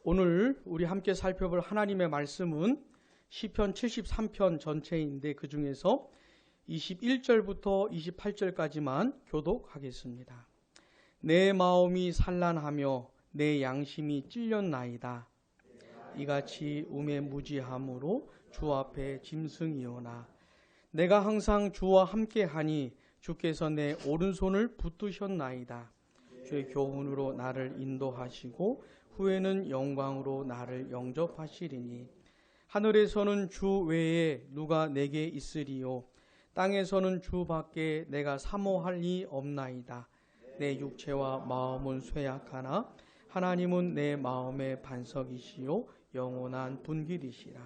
오늘 우리 함께 살펴볼 하나님의 말씀은 시편 73편 전체인데 그 중에서 21절부터 28절까지만 교독하겠습니다. 내 마음이 산란하며 내 양심이 찔렸나이다. 이같이 우매 무지함으로 주 앞에 짐승이오나 내가 항상 주와 함께하니 주께서 내 오른손을 붙드셨나이다. 주의 교훈으로 나를 인도하시고 후에는 영광으로 나를 영접하시리니 하늘에서는 주 외에 누가 내게 있으리요 땅에서는 주 밖에 내가 사모할 이 없나이다. 내 육체와 마음은 쇠약하나 하나님은 내 마음의 반석이시요 영원한 분길이시라.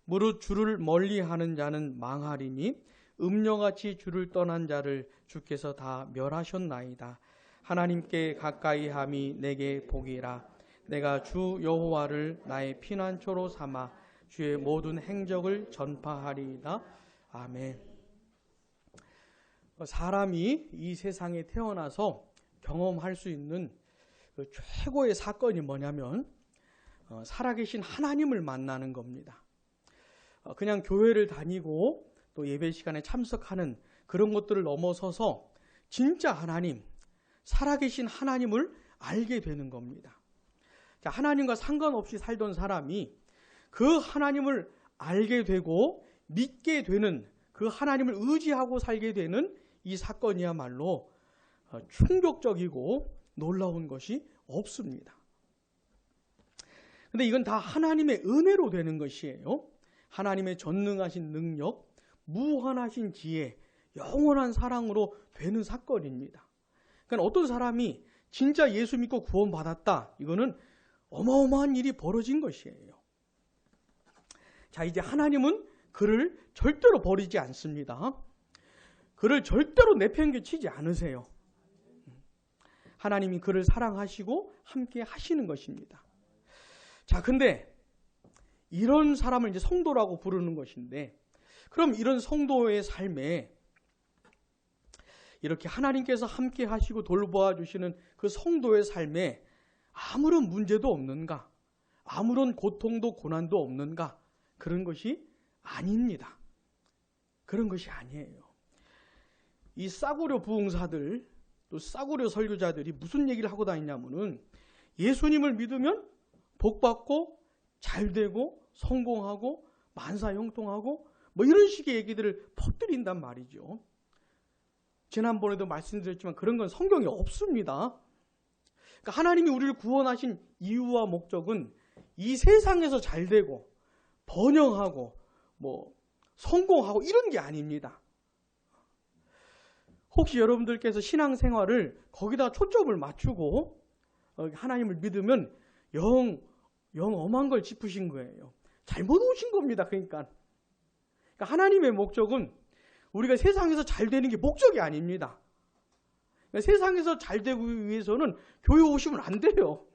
무릇 주를 멀리하는 자는 망하리니 음녀같이 주를 떠난 자를 주께서 다 멸하셨나이다. 하나님께 가까이함이 내게 복이라. 내가 주 여호와를 나의 피난처로 삼아 주의 모든 행적을 전파하리이다. 아멘. 사람이 이 세상에 태어나서 경험할 수 있는 그 최고의 사건이 뭐냐면 살아계신 하나님을 만나는 겁니다. 그냥 교회를 다니고 또 예배 시간에 참석하는 그런 것들을 넘어서서 진짜 하나님, 살아계신 하나님을 알게 되는 겁니다. 하나님과 상관없이 살던 사람이 그 하나님을 알게 되고 믿게 되는, 그 하나님을 의지하고 살게 되는 이 사건이야말로 충격적이고 놀라운 것이 없습니다. 근데 이건 다 하나님의 은혜로 되는 것이에요. 하나님의 전능하신 능력, 무한하신 지혜, 영원한 사랑으로 되는 사건입니다. 그러니까 어떤 사람이 진짜 예수 믿고 구원받았다, 이거는 어마어마한 일이 벌어진 것이에요. 자, 이제 하나님은 그를 절대로 버리지 않습니다. 그를 절대로 내팽개치지 않으세요. 하나님이 그를 사랑하시고 함께 하시는 것입니다. 자, 근데 이런 사람을 이제 성도라고 부르는 것인데, 그럼 이런 성도의 삶에 이렇게 하나님께서 함께 하시고 돌보아 주시는 그 성도의 삶에 아무런 문제도 없는가? 아무런 고통도 고난도 없는가? 그런 것이 아닙니다. 그런 것이 아니에요. 이 싸구려 부흥사들, 또 싸구려 설교자들이 무슨 얘기를 하고 다니냐면은 예수님을 믿으면 복받고 잘되고 성공하고 만사형통하고 뭐 이런 식의 얘기들을 퍼뜨린단 말이죠. 지난번에도 말씀드렸지만 그런 건 성경에 없습니다. 그러니까 하나님이 우리를 구원하신 이유와 목적은 이 세상에서 잘되고 번영하고 뭐 성공하고 이런 게 아닙니다. 혹시 여러분들께서 신앙생활을 거기다 초점을 맞추고 하나님을 믿으면 영 엄한 걸 짚으신 거예요. 잘못 오신 겁니다. 그러니까 하나님의 목적은 우리가 세상에서 잘 되는 게 목적이 아닙니다. 세상에서 잘 되기 위해서는 교회 오시면 안 돼요.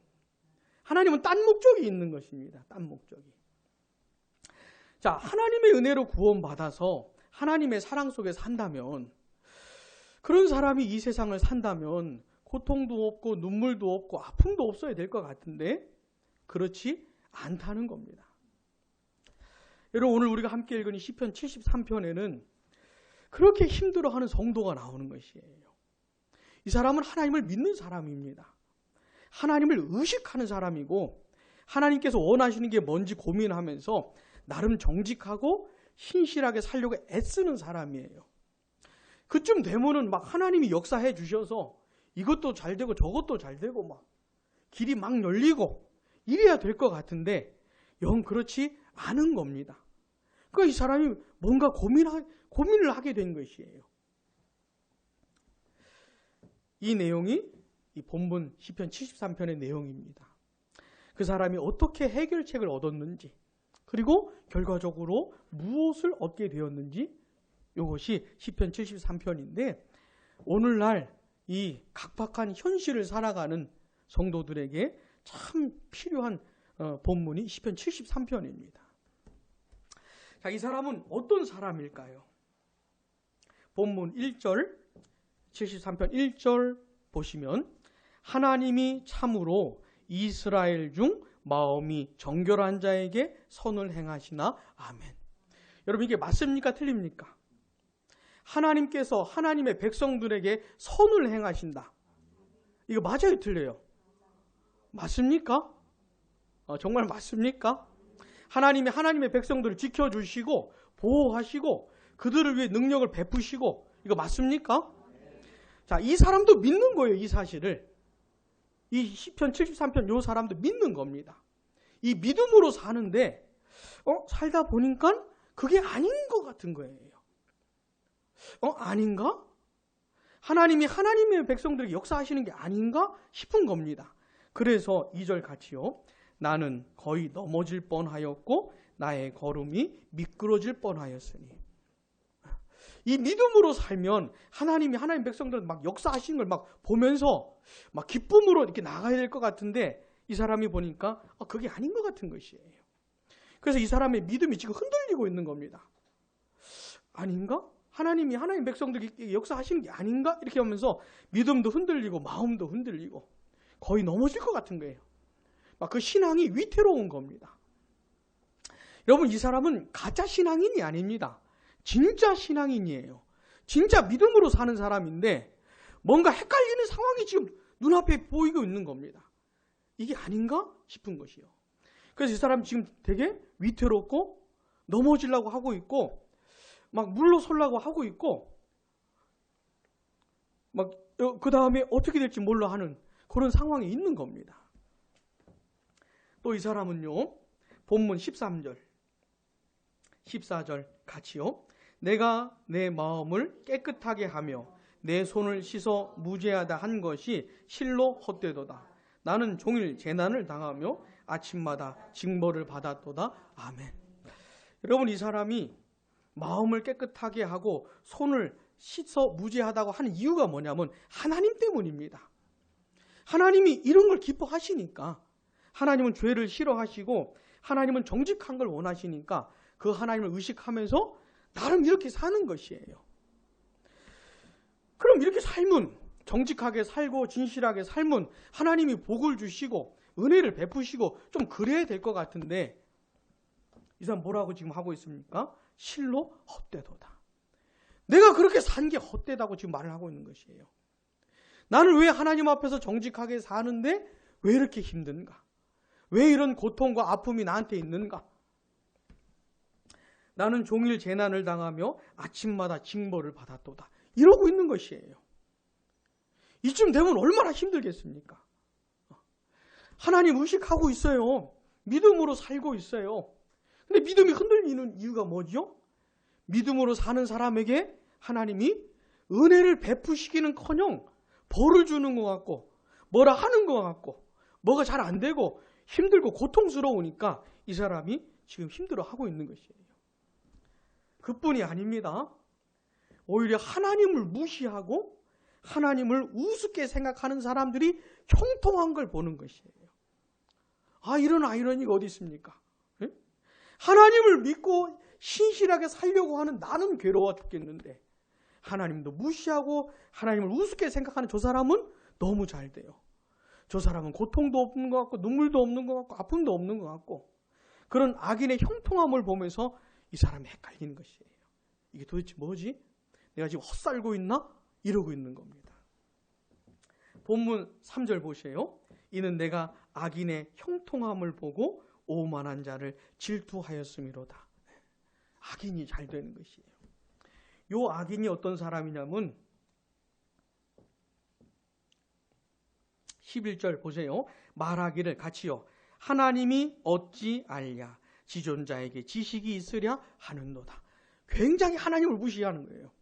하나님은 딴 목적이 있는 것입니다. 딴 목적이. 자, 하나님의 은혜로 구원받아서 하나님의 사랑 속에 산다면, 그런 사람이 이 세상을 산다면 고통도 없고 눈물도 없고 아픔도 없어야 될 것 같은데 그렇지 않다는 겁니다. 여러분, 오늘 우리가 함께 읽은 시편 73편에는 그렇게 힘들어하는 성도가 나오는 것이에요. 이 사람은 하나님을 믿는 사람입니다. 하나님을 의식하는 사람이고 하나님께서 원하시는 게 뭔지 고민하면서 나름 정직하고 신실하게 살려고 애쓰는 사람이에요. 그쯤 되면은 막 하나님이 역사해 주셔서 이것도 잘 되고 저것도 잘 되고 막 길이 막 열리고 이래야 될 것 같은데 영 그렇지 않은 겁니다. 그러니까 이 사람이 뭔가 고민을 하게 된 것이에요. 이 내용이 이 본문 시편 73편의 내용입니다. 그 사람이 어떻게 해결책을 얻었는지, 그리고 결과적으로 무엇을 얻게 되었는지, 이것이 시편 73편인데 오늘날 이 각박한 현실을 살아가는 성도들에게 참 필요한 본문이 시편 73편입니다. 자, 이 사람은 어떤 사람일까요? 본문 1절, 73편 1절 보시면 하나님이 참으로 이스라엘 중 마음이 정결한 자에게 선을 행하시나. 아멘. 여러분, 이게 맞습니까? 틀립니까? 하나님께서 하나님의 백성들에게 선을 행하신다. 이거 맞아요? 틀려요? 맞습니까? 정말 맞습니까? 하나님이 하나님의 백성들을 지켜주시고 보호하시고 그들을 위해 능력을 베푸시고, 이거 맞습니까? 자, 이 사람도 믿는 거예요. 이 사실을. 이 시편 73편 요 사람도 믿는 겁니다. 이 믿음으로 사는데 살다 보니까 그게 아닌 것 같은 거예요. 아닌가? 하나님이 하나님의 백성들에게 역사하시는 게 아닌가 싶은 겁니다. 그래서 2절 같이요. 나는 거의 넘어질 뻔하였고 나의 걸음이 미끄러질 뻔하였으니. 이 믿음으로 살면 하나님이 하나님 백성들 막 역사하시는 걸 막 보면서 막 기쁨으로 이렇게 나가야 될 것 같은데, 이 사람이 보니까 그게 아닌 것 같은 것이에요. 그래서 이 사람의 믿음이 지금 흔들리고 있는 겁니다. 아닌가? 하나님이 하나님 백성들에게 역사하시는 게 아닌가? 이렇게 하면서 믿음도 흔들리고 마음도 흔들리고 거의 넘어질 것 같은 거예요. 막 그 신앙이 위태로운 겁니다. 여러분, 이 사람은 가짜 신앙인이 아닙니다. 진짜 신앙인이에요. 진짜 믿음으로 사는 사람인데 뭔가 헷갈리는 상황이 지금 눈앞에 보이고 있는 겁니다. 이게 아닌가 싶은 것이요. 그래서 이 사람 지금 되게 위태롭고 넘어지려고 하고 있고 막 물러서려고 하고 있고 막 그 다음에 어떻게 될지 몰라 하는 그런 상황에 있는 겁니다. 또 이 사람은요, 본문 13절 14절 같이요. 내가 내 마음을 깨끗하게 하며 내 손을 씻어 무죄하다 한 것이 실로 헛되도다. 나는 종일 재난을 당하며 아침마다 징벌을 받았도다. 아멘. 여러분, 이 사람이 마음을 깨끗하게 하고 손을 씻어 무죄하다고 하는 이유가 뭐냐면 하나님 때문입니다. 하나님이 이런 걸 기뻐하시니까, 하나님은 죄를 싫어하시고 하나님은 정직한 걸 원하시니까 그 하나님을 의식하면서 나름 이렇게 사는 것이에요. 그럼 이렇게 삶은, 정직하게 살고 진실하게 삶은 하나님이 복을 주시고 은혜를 베푸시고 좀 그래야 될 것 같은데, 이 사람 뭐라고 지금 하고 있습니까? 실로 헛되도다. 내가 그렇게 산 게 헛되다고 지금 말을 하고 있는 것이에요. 나는 왜 하나님 앞에서 정직하게 사는데 왜 이렇게 힘든가? 왜 이런 고통과 아픔이 나한테 있는가? 나는 종일 재난을 당하며 아침마다 징벌을 받았도다. 이러고 있는 것이에요. 이쯤 되면 얼마나 힘들겠습니까? 하나님 의식하고 있어요. 믿음으로 살고 있어요. 근데 믿음이 흔들리는 이유가 뭐죠? 믿음으로 사는 사람에게 하나님이 은혜를 베푸시기는커녕 벌을 주는 것 같고 뭐라 하는 것 같고 뭐가 잘 안 되고 힘들고 고통스러우니까 이 사람이 지금 힘들어하고 있는 것이에요. 그뿐이 아닙니다. 오히려 하나님을 무시하고 하나님을 우습게 생각하는 사람들이 형통한 걸 보는 것이에요. 이런 아이러니가 어디 있습니까? 네? 하나님을 믿고 신실하게 살려고 하는 나는 괴로워 죽겠는데 하나님도 무시하고 하나님을 우습게 생각하는 저 사람은 너무 잘 돼요. 저 사람은 고통도 없는 것 같고 눈물도 없는 것 같고 아픔도 없는 것 같고, 그런 악인의 형통함을 보면서 이 사람이 헷갈리는 것이에요. 이게 도대체 뭐지? 내가 지금 헛살고 있나? 이러고 있는 겁니다. 본문 3절 보세요. 이는 내가 악인의 형통함을 보고 오만한 자를 질투하였음이로다. 악인이 잘 되는 것이에요. 요 악인이 어떤 사람이냐면 11절 보세요. 말하기를 같이요. 하나님이 어찌 알랴 지존자에게 지식이 있으랴 하는도다. 굉장히 하나님을 무시하는 거예요.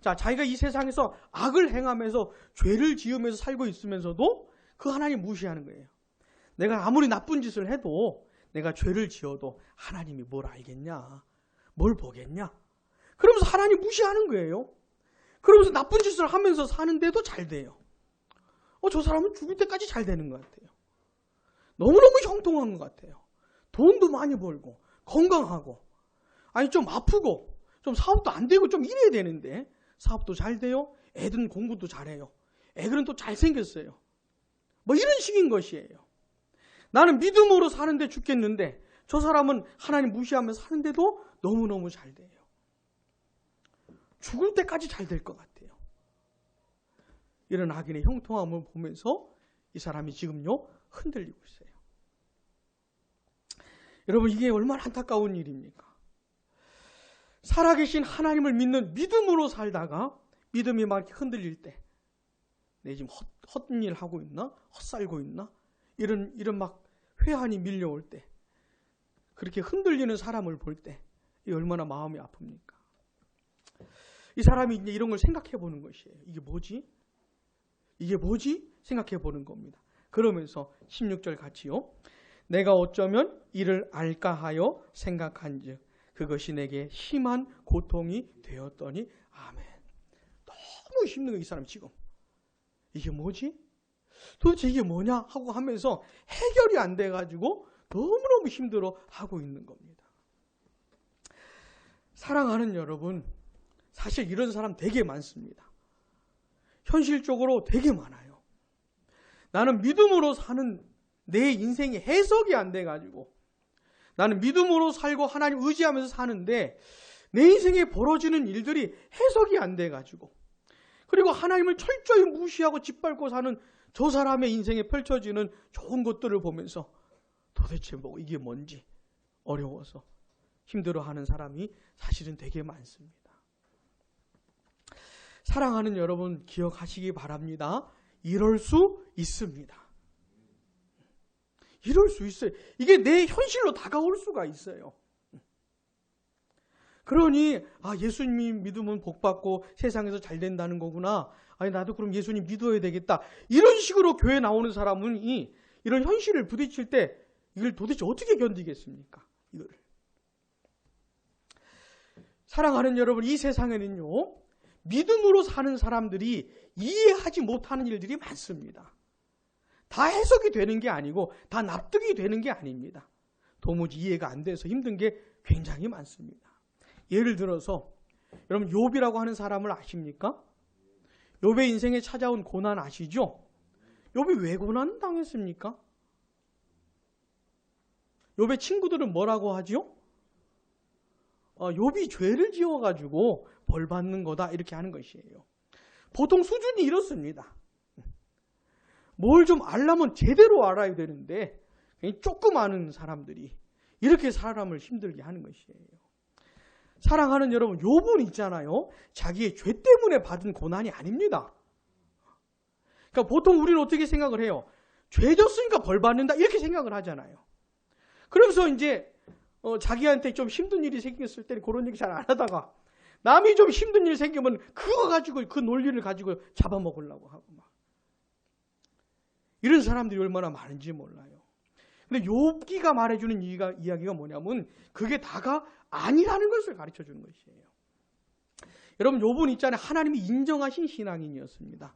자, 자기가 이 세상에서 악을 행하면서 죄를 지으면서 살고 있으면서도 그 하나님 무시하는 거예요. 내가 아무리 나쁜 짓을 해도, 내가 죄를 지어도 하나님이 뭘 알겠냐? 뭘 보겠냐? 그러면서 하나님 무시하는 거예요. 그러면서 나쁜 짓을 하면서 사는데도 잘 돼요. 저 사람은 죽을 때까지 잘 되는 것 같아요. 너무너무 형통한 것 같아요. 돈도 많이 벌고 건강하고, 아니 좀 아프고 좀 사업도 안 되고 좀 이래야 되는데 사업도 잘 돼요. 애들은 공부도 잘해요. 애들은 또 잘생겼어요. 뭐 이런 식인 것이에요. 나는 믿음으로 사는데 죽겠는데 저 사람은 하나님 무시하며 사는데도 너무너무 잘 돼요. 죽을 때까지 잘 될 것 같아요. 이런 악인의 형통함을 보면서 이 사람이 지금요 흔들리고 있어요. 여러분, 이게 얼마나 안타까운 일입니까? 살아계신 하나님을 믿는 믿음으로 살다가 믿음이 막 이렇게 흔들릴 때, 내 지금 헛일 하고 있나? 헛살고 있나? 이런 막 회한이 밀려올 때, 그렇게 흔들리는 사람을 볼 때, 이 얼마나 마음이 아픕니까? 이 사람이 이제 이런 걸 생각해 보는 것이에요. 이게 뭐지? 이게 뭐지? 생각해 보는 겁니다. 그러면서 16절 같이요. 내가 어쩌면 이를 알까 하여 생각한즉 그것이 내게 심한 고통이 되었더니 아멘. 너무 힘든 거, 이 사람 지금. 이게 뭐지? 도대체 이게 뭐냐? 하고 하면서 해결이 안 돼가지고 너무너무 힘들어 하고 있는 겁니다. 사랑하는 여러분, 사실 이런 사람 되게 많습니다. 현실적으로 되게 많아요. 나는 믿음으로 사는 내 인생이 해석이 안 돼가지고, 나는 믿음으로 살고 하나님 의지하면서 사는데 내 인생에 벌어지는 일들이 해석이 안 돼가지고, 그리고 하나님을 철저히 무시하고 짓밟고 사는 저 사람의 인생에 펼쳐지는 좋은 것들을 보면서 도대체 뭐 이게 뭔지 어려워서 힘들어하는 사람이 사실은 되게 많습니다. 사랑하는 여러분, 기억하시기 바랍니다. 이럴 수 있습니다. 이럴 수 있어요. 이게 내 현실로 다가올 수가 있어요. 그러니 예수님 믿으면 복받고 세상에서 잘 된다는 거구나. 아니, 나도 그럼 예수님 믿어야 되겠다. 이런 식으로 교회 나오는 사람은 이런 현실을 부딪힐 때 이걸 도대체 어떻게 견디겠습니까? 이거를. 사랑하는 여러분, 이 세상에는요, 믿음으로 사는 사람들이 이해하지 못하는 일들이 많습니다. 다 해석이 되는 게 아니고 다 납득이 되는 게 아닙니다. 도무지 이해가 안 돼서 힘든 게 굉장히 많습니다. 예를 들어서 여러분, 욥이라고 하는 사람을 아십니까? 욥의 인생에 찾아온 고난 아시죠? 욥이 왜 고난 당했습니까? 욥의 친구들은 뭐라고 하죠? 욥이 죄를 지어가지고 벌 받는 거다, 이렇게 하는 것이에요. 보통 수준이 이렇습니다. 뭘 좀 알려면 제대로 알아야 되는데 조금 아는 사람들이 이렇게 사람을 힘들게 하는 것이에요. 사랑하는 여러분, 욥은 있잖아요, 자기의 죄 때문에 받은 고난이 아닙니다. 그러니까 보통 우리는 어떻게 생각을 해요? 죄 졌으니까 벌 받는다, 이렇게 생각을 하잖아요. 그러면서 이제 자기한테 좀 힘든 일이 생겼을 때는 그런 얘기 잘 안 하다가 남이 좀 힘든 일 생기면 그거 가지고, 그 논리를 가지고 잡아먹으려고 하고 막. 이런 사람들이 얼마나 많은지 몰라요. 근데 욥기가 말해주는 이야기가 뭐냐면 그게 다가 아니라는 것을 가르쳐 주는 것이에요. 여러분, 욥은 있잖아요, 하나님이 인정하신 신앙인이었습니다.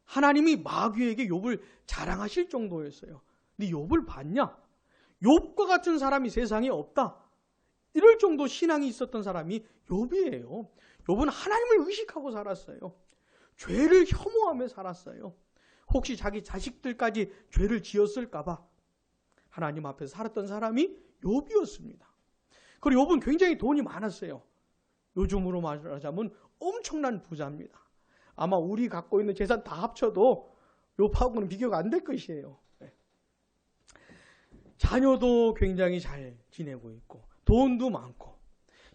하나님이 마귀에게 욥을 자랑하실 정도였어요. 근데 욥을 봤냐? 욥과 같은 사람이 세상에 없다. 이럴 정도 신앙이 있었던 사람이 욥이에요. 욥은 하나님을 의식하고 살았어요. 죄를 혐오하며 살았어요. 혹시 자기 자식들까지 죄를 지었을까 봐 하나님 앞에서 살았던 사람이 욥이었습니다. 그리고 욥은 굉장히 돈이 많았어요. 요즘으로 말하자면 엄청난 부자입니다. 아마 우리 갖고 있는 재산 다 합쳐도 욥하고는 비교가 안 될 것이에요. 자녀도 굉장히 잘 지내고 있고 돈도 많고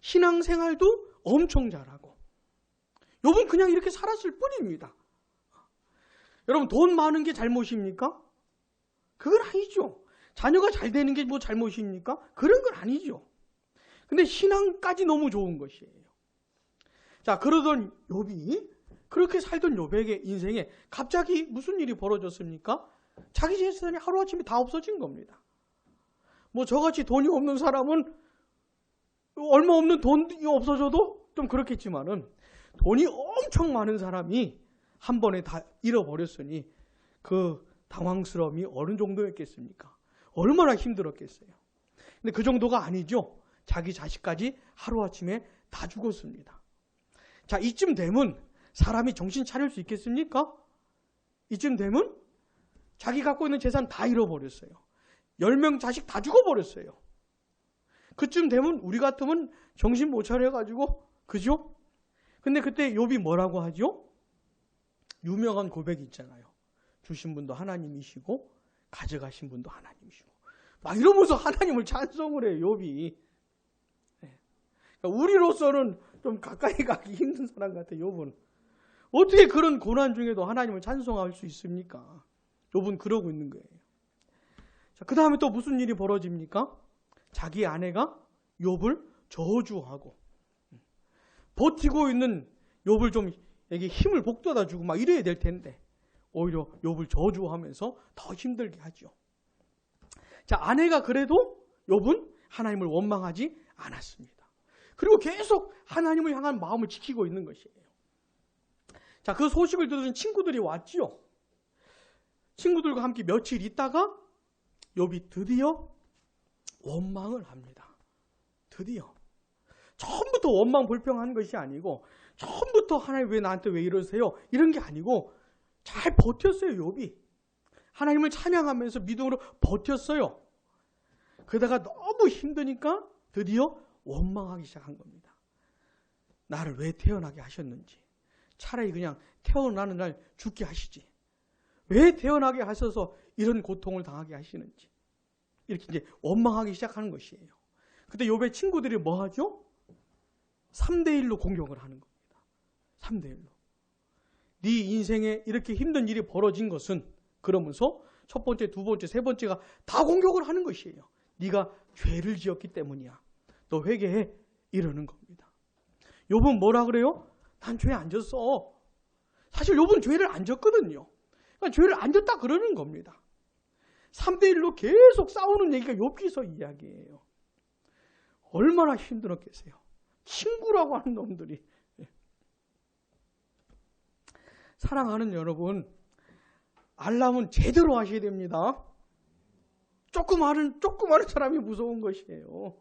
신앙생활도 엄청 잘하고, 욥은 그냥 이렇게 살았을 뿐입니다. 여러분, 돈 많은 게 잘못입니까? 그건 아니죠. 자녀가 잘 되는 게 뭐 잘못입니까? 그런 건 아니죠. 근데 신앙까지 너무 좋은 것이에요. 자, 그러던 욥이, 그렇게 살던 욥에게 인생에 갑자기 무슨 일이 벌어졌습니까? 자기 재산이 하루아침에 다 없어진 겁니다. 뭐 저같이 돈이 없는 사람은 얼마 없는 돈이 없어져도 좀 그렇겠지만은 돈이 엄청 많은 사람이 한 번에 다 잃어버렸으니 그 당황스러움이 어느 정도였겠습니까? 얼마나 힘들었겠어요. 근데 그 정도가 아니죠. 자기 자식까지 하루아침에 다 죽었습니다. 자, 이쯤 되면 사람이 정신 차릴 수 있겠습니까? 이쯤 되면 자기 갖고 있는 재산 다 잃어버렸어요. 10명 자식 다 죽어버렸어요. 그쯤 되면 우리 같으면 정신 못 차려가지고, 그죠? 근데 그때 욥이 뭐라고 하죠? 유명한 고백이 있잖아요. 주신 분도 하나님이시고 가져가신 분도 하나님이시고 막 이러면서 하나님을 찬송을 해요. 욥이. 그러니까 우리로서는 좀 가까이 가기 힘든 사람 같아요. 욥은. 어떻게 그런 고난 중에도 하나님을 찬송할 수 있습니까? 욥은 그러고 있는 거예요. 자, 그 다음에 또 무슨 일이 벌어집니까? 자기 아내가 욥을 저주하고 버티고 있는 욥을 좀 에게 힘을 북돋아 주고 막 이래야 될 텐데 오히려 욥을 저주하면서 더 힘들게 하죠. 자, 아내가 그래도 욥은 하나님을 원망하지 않았습니다. 그리고 계속 하나님을 향한 마음을 지키고 있는 것이에요. 자, 그 소식을 들은 친구들이 왔지요. 친구들과 함께 며칠 있다가 욥이 드디어 원망을 합니다. 드디어. 처음부터 원망 불평한 것이 아니고 처음부터 하나님 왜 나한테 왜 이러세요? 이런 게 아니고 잘 버텼어요. 욥이. 하나님을 찬양하면서 믿음으로 버텼어요. 그러다가 너무 힘드니까 드디어 원망하기 시작한 겁니다. 나를 왜 태어나게 하셨는지. 차라리 그냥 태어나는 날 죽게 하시지. 왜 태어나게 하셔서 이런 고통을 당하게 하시는지. 이렇게 이제 원망하기 시작하는 것이에요. 그때 욥의 친구들이 뭐 하죠? 3대1로 공격을 하는 겁니다. 3대1로. 네 인생에 이렇게 힘든 일이 벌어진 것은 그러면서 첫 번째, 두 번째, 세 번째가 다 공격을 하는 것이에요. 네가 죄를 지었기 때문이야. 너 회개해. 이러는 겁니다. 욥은 뭐라 그래요? 난 죄 안 졌어. 사실 욥은 죄를 안 졌거든요. 그러니까 죄를 안 졌다 그러는 겁니다. 3대1로 계속 싸우는 얘기가 욥기서 이야기예요. 얼마나 힘들었겠어요. 친구라고 하는 놈들이. 사랑하는 여러분, 알람은 제대로 하셔야 됩니다. 조그마한 사람이 무서운 것이에요.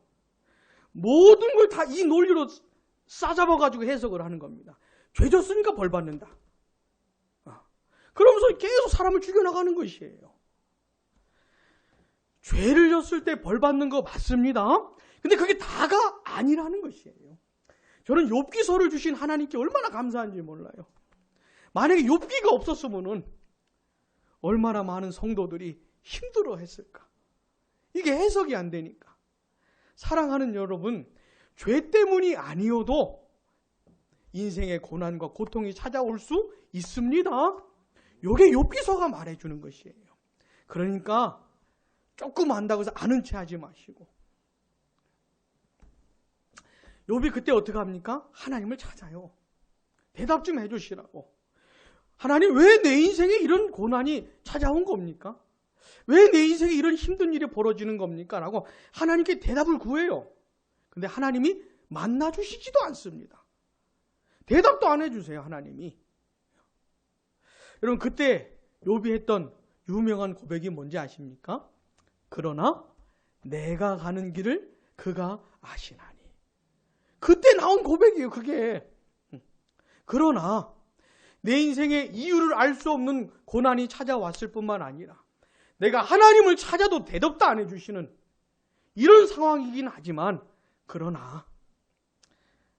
모든 걸 다 이 논리로 싸잡아가지고 해석을 하는 겁니다. 죄 졌으니까 벌 받는다. 그러면서 계속 사람을 죽여나가는 것이에요. 죄를 졌을 때 벌 받는 거 맞습니다. 근데 그게 다가 아니라는 것이에요. 저는 욥기서를 주신 하나님께 얼마나 감사한지 몰라요. 만약에 욥기가 없었으면 얼마나 많은 성도들이 힘들어했을까. 이게 해석이 안 되니까. 사랑하는 여러분, 죄 때문이 아니어도 인생의 고난과 고통이 찾아올 수 있습니다. 이게 욥기서가 말해주는 것이에요. 그러니까 조금 안다고 해서 아는 체 하지 마시고. 욥이 그때 어떻게 합니까? 하나님을 찾아요. 대답 좀 해주시라고. 하나님, 왜 내 인생에 이런 고난이 찾아온 겁니까? 왜 내 인생에 이런 힘든 일이 벌어지는 겁니까? 라고 하나님께 대답을 구해요. 근데 하나님이 만나주시지도 않습니다. 대답도 안 해주세요, 하나님이. 여러분, 그때 욥이 했던 유명한 고백이 뭔지 아십니까? 그러나 내가 가는 길을 그가 아시나니. 그때 나온 고백이에요, 그게. 그러나 내 인생에 이유를 알 수 없는 고난이 찾아왔을 뿐만 아니라 내가 하나님을 찾아도 대답도 안 해주시는 이런 상황이긴 하지만 그러나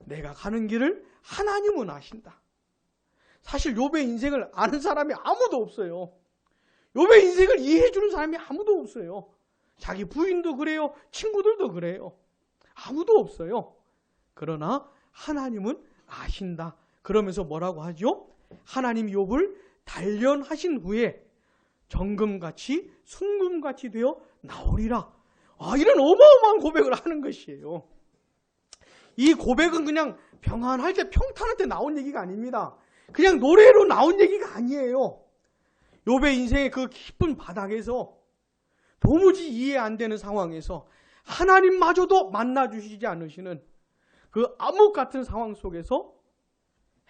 내가 가는 길을 하나님은 아신다. 사실 욥의 인생을 아는 사람이 아무도 없어요. 욥의 인생을 이해해주는 사람이 아무도 없어요. 자기 부인도 그래요. 친구들도 그래요. 아무도 없어요. 그러나 하나님은 아신다. 그러면서 뭐라고 하죠? 하나님 욥을 단련하신 후에 정금같이 순금같이 되어 나오리라. 이런 어마어마한 고백을 하는 것이에요. 이 고백은 그냥 평안할 때 평탄할 때 나온 얘기가 아닙니다. 그냥 노래로 나온 얘기가 아니에요. 욥의 인생의 그 깊은 바닥에서 도무지 이해 안 되는 상황에서 하나님마저도 만나주시지 않으시는 그 암흑 같은 상황 속에서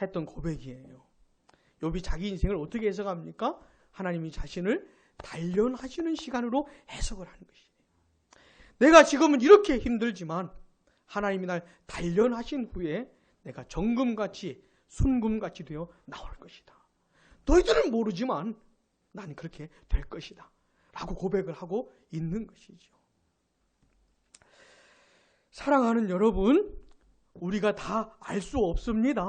했던 고백이에요. 욥이 자기 인생을 어떻게 해석합니까? 하나님이 자신을 단련하시는 시간으로 해석을 하는 것이에요. 내가 지금은 이렇게 힘들지만 하나님이 날 단련하신 후에 내가 정금같이 순금같이 되어 나올 것이다. 너희들은 모르지만 난 그렇게 될 것이다. 라고 고백을 하고 있는 것이죠. 사랑하는 여러분, 우리가 다 알 수 없습니다.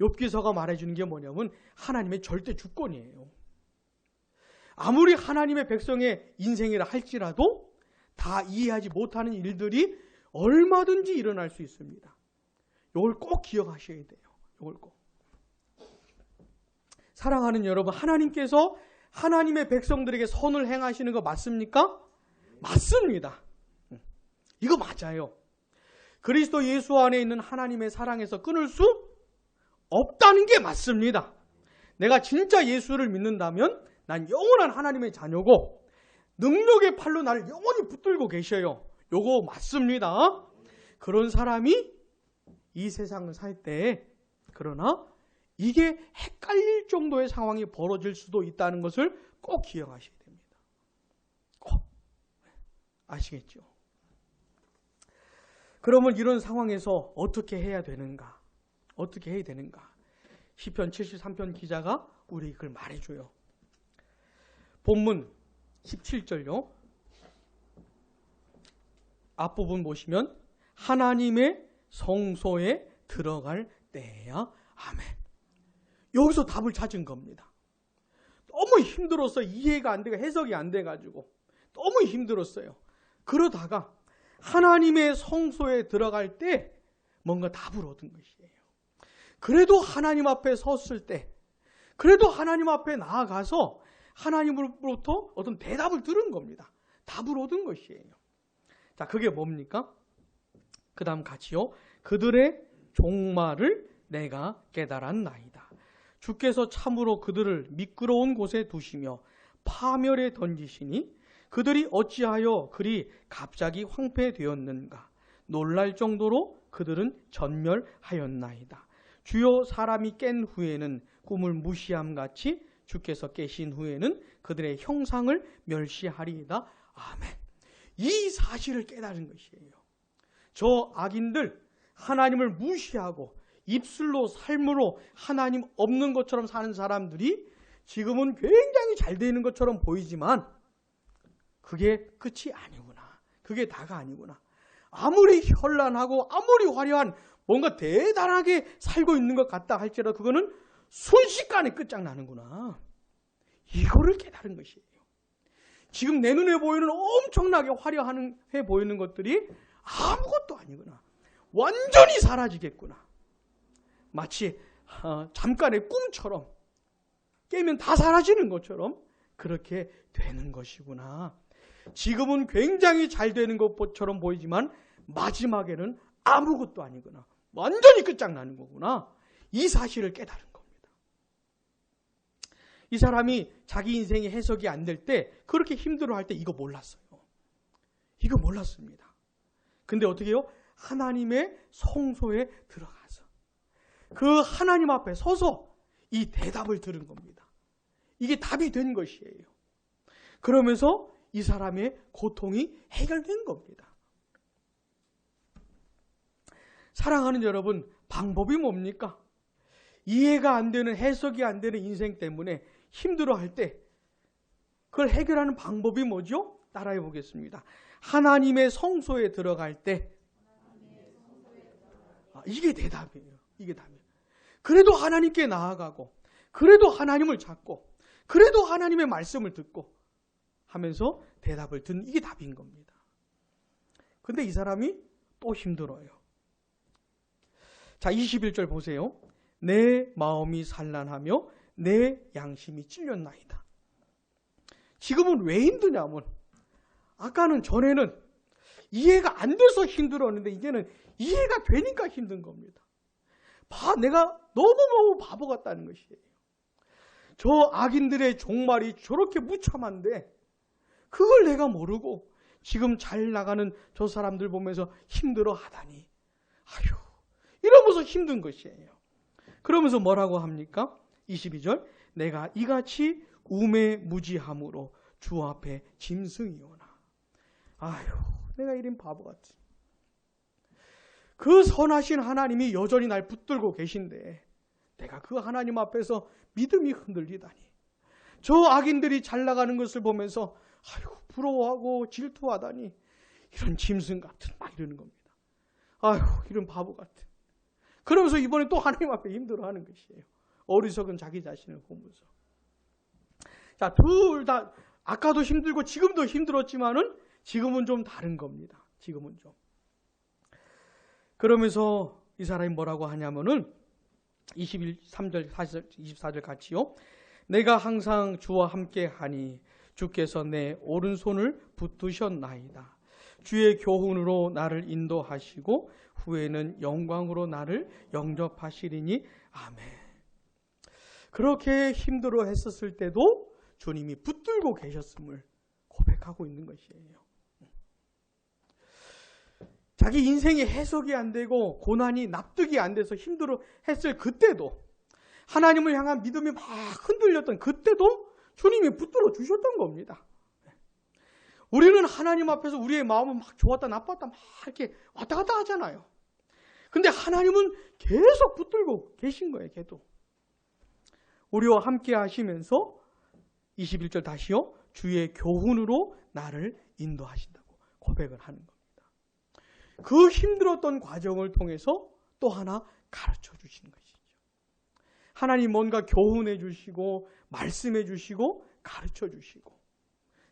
욥기서가 말해주는 게 뭐냐면 하나님의 절대 주권이에요. 아무리 하나님의 백성의 인생이라 할지라도 다 이해하지 못하는 일들이 얼마든지 일어날 수 있습니다. 이걸 꼭 기억하셔야 돼요. 이걸 꼭. 사랑하는 여러분, 하나님께서 하나님의 백성들에게 선을 행하시는 거 맞습니까? 맞습니다. 이거 맞아요. 그리스도 예수 안에 있는 하나님의 사랑에서 끊을 수 없다는 게 맞습니다. 내가 진짜 예수를 믿는다면 난 영원한 하나님의 자녀고 능력의 팔로 나를 영원히 붙들고 계셔요. 요거 맞습니다. 그런 사람이 이 세상을 살 때, 그러나 이게 헷갈릴 정도의 상황이 벌어질 수도 있다는 것을 꼭 기억하셔야 됩니다. 꼭. 아시겠죠? 그러면 이런 상황에서 어떻게 해야 되는가? 어떻게 해야 되는가? 시편 73편 기자가 우리 그걸 말해줘요. 본문 17절요. 앞부분 보시면 하나님의 성소에 들어갈 때야. 아멘. 여기서 답을 찾은 겁니다. 너무 힘들었어. 이해가 안 되고 해석이 안 돼가지고 너무 힘들었어요. 그러다가 하나님의 성소에 들어갈 때 뭔가 답을 얻은 것이에요. 그래도 하나님 앞에 섰을 때, 그래도 하나님 앞에 나아가서 하나님으로부터 어떤 대답을 들은 겁니다. 답을 얻은 것이에요. 자, 그게 뭡니까? 그 다음 같이요. 그들의 종말을 내가 깨달았나이다. 주께서 참으로 그들을 미끄러운 곳에 두시며 파멸에 던지시니 그들이 어찌하여 그리 갑자기 황폐되었는가. 놀랄 정도로 그들은 전멸하였나이다. 주요 사람이 깬 후에는 꿈을 무시함같이 주께서 깨신 후에는 그들의 형상을 멸시하리이다. 아멘. 이 사실을 깨달은 것이에요. 저 악인들, 하나님을 무시하고 입술로 삶으로 하나님 없는 것처럼 사는 사람들이 지금은 굉장히 잘 되는 것처럼 보이지만 그게 끝이 아니구나. 그게 다가 아니구나. 아무리 현란하고 아무리 화려한 뭔가 대단하게 살고 있는 것 같다 할지라도 그거는 순식간에 끝장나는구나. 이거를 깨달은 것이에요. 지금 내 눈에 보이는 엄청나게 화려해 보이는 것들이 아무것도 아니구나. 완전히 사라지겠구나. 마치 잠깐의 꿈처럼 깨면 다 사라지는 것처럼 그렇게 되는 것이구나. 지금은 굉장히 잘 되는 것처럼 보이지만 마지막에는 아무것도 아니구나. 완전히 끝장나는 거구나. 이 사실을 깨달은 겁니다. 이 사람이 자기 인생이 해석이 안 될 때 그렇게 힘들어할 때 이거 몰랐어요. 이거 몰랐습니다. 근데 어떻게 해요? 하나님의 성소에 들어가서 그 하나님 앞에 서서 이 대답을 들은 겁니다. 이게 답이 된 것이에요. 그러면서 이 사람의 고통이 해결된 겁니다. 사랑하는 여러분, 방법이 뭡니까? 이해가 안 되는, 해석이 안 되는 인생 때문에 힘들어할 때 그걸 해결하는 방법이 뭐죠? 따라해 보겠습니다. 하나님의 성소에 들어갈 때 이게 대답이에요. 이게 답이에요. 그래도 하나님께 나아가고 그래도 하나님을 찾고 그래도 하나님의 말씀을 듣고 하면서 대답을 듣는 이게 답인 겁니다. 근데 이 사람이 또 힘들어요. 자, 21절 보세요. 내 마음이 산란하며 내 양심이 찔렸나이다. 지금은 왜 힘드냐면 아까는 전에는 이해가 안 돼서 힘들었는데 이제는 이해가 되니까 힘든 겁니다. 내가 너무너무 바보 같다는 것이에요. 저 악인들의 종말이 저렇게 무참한데 그걸 내가 모르고 지금 잘 나가는 저 사람들 보면서 힘들어 하다니. 아휴, 이러면서 힘든 것이에요. 그러면서 뭐라고 합니까? 22절. 내가 이같이 우매무지함으로 주 앞에 짐승이오나. 아휴, 내가 이런 바보 같지. 그 선하신 하나님이 여전히 날 붙들고 계신데 내가 그 하나님 앞에서 믿음이 흔들리다니. 저 악인들이 잘 나가는 것을 보면서 아이고 부러워하고 질투하다니 이런 짐승 같은 막 이러는 겁니다. 아이고 이런 바보 같은. 그러면서 이번에 또 하나님 앞에 힘들어하는 것이에요. 어리석은 자기 자신을 보면서. 자, 둘 다 아까도 힘들고 지금도 힘들었지만은 지금은 좀 다른 겁니다. 지금은 좀. 그러면서 이 사람이 뭐라고 하냐면은 23절, 24절 같이요. 내가 항상 주와 함께 하니 주께서 내 오른손을 붙드셨나이다. 주의 교훈으로 나를 인도하시고 후에는 영광으로 나를 영접하시리니 아멘. 그렇게 힘들어 했었을 때도 주님이 붙들고 계셨음을 고백하고 있는 것이에요. 자기 인생이 해석이 안 되고 고난이 납득이 안 돼서 힘들어 했을 그때도, 하나님을 향한 믿음이 막 흔들렸던 그때도 주님이 붙들어 주셨던 겁니다. 우리는 하나님 앞에서 우리의 마음은 막 좋았다 나빴다 막 이렇게 왔다 갔다 하잖아요. 근데 하나님은 계속 붙들고 계신 거예요. 걔도. 우리와 함께 하시면서 21절 다시요. 주의 교훈으로 나를 인도하신다고 고백을 하는 겁니다. 그 힘들었던 과정을 통해서 또 하나 가르쳐 주시는 것이죠. 하나님 뭔가 교훈해 주시고 말씀해 주시고 가르쳐 주시고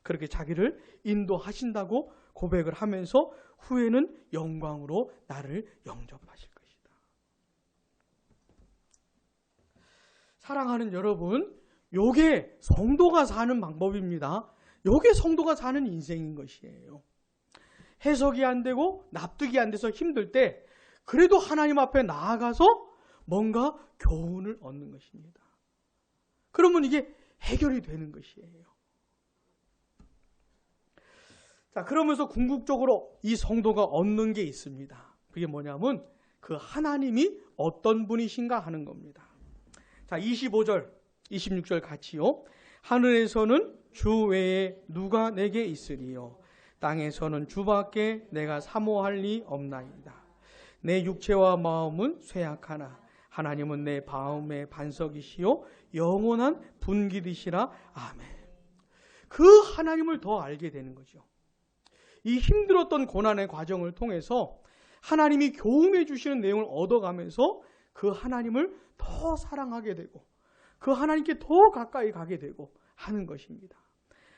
그렇게 자기를 인도하신다고 고백을 하면서 후에는 영광으로 나를 영접하실 것이다. 사랑하는 여러분, 요게 성도가 사는 방법입니다. 요게 성도가 사는 인생인 것이에요. 해석이 안 되고 납득이 안 돼서 힘들 때 그래도 하나님 앞에 나아가서 뭔가 교훈을 얻는 것입니다. 그러면 이게 해결이 되는 것이에요. 자, 그러면서 궁극적으로 이 성도가 얻는 게 있습니다. 그게 뭐냐면 그 하나님이 어떤 분이신가 하는 겁니다. 자, 25절, 26절 같이요. 하늘에서는 주 외에 누가 내게 있으리요. 땅에서는 주밖에 내가 사모할 리 없나이다. 내 육체와 마음은 쇠약하나 하나님은 내 마음의 반석이시요 영원한 분기이시라. 아멘. 그 하나님을 더 알게 되는 거죠. 이 힘들었던 고난의 과정을 통해서 하나님이 교훈해 주시는 내용을 얻어가면서 그 하나님을 더 사랑하게 되고 그 하나님께 더 가까이 가게 되고 하는 것입니다.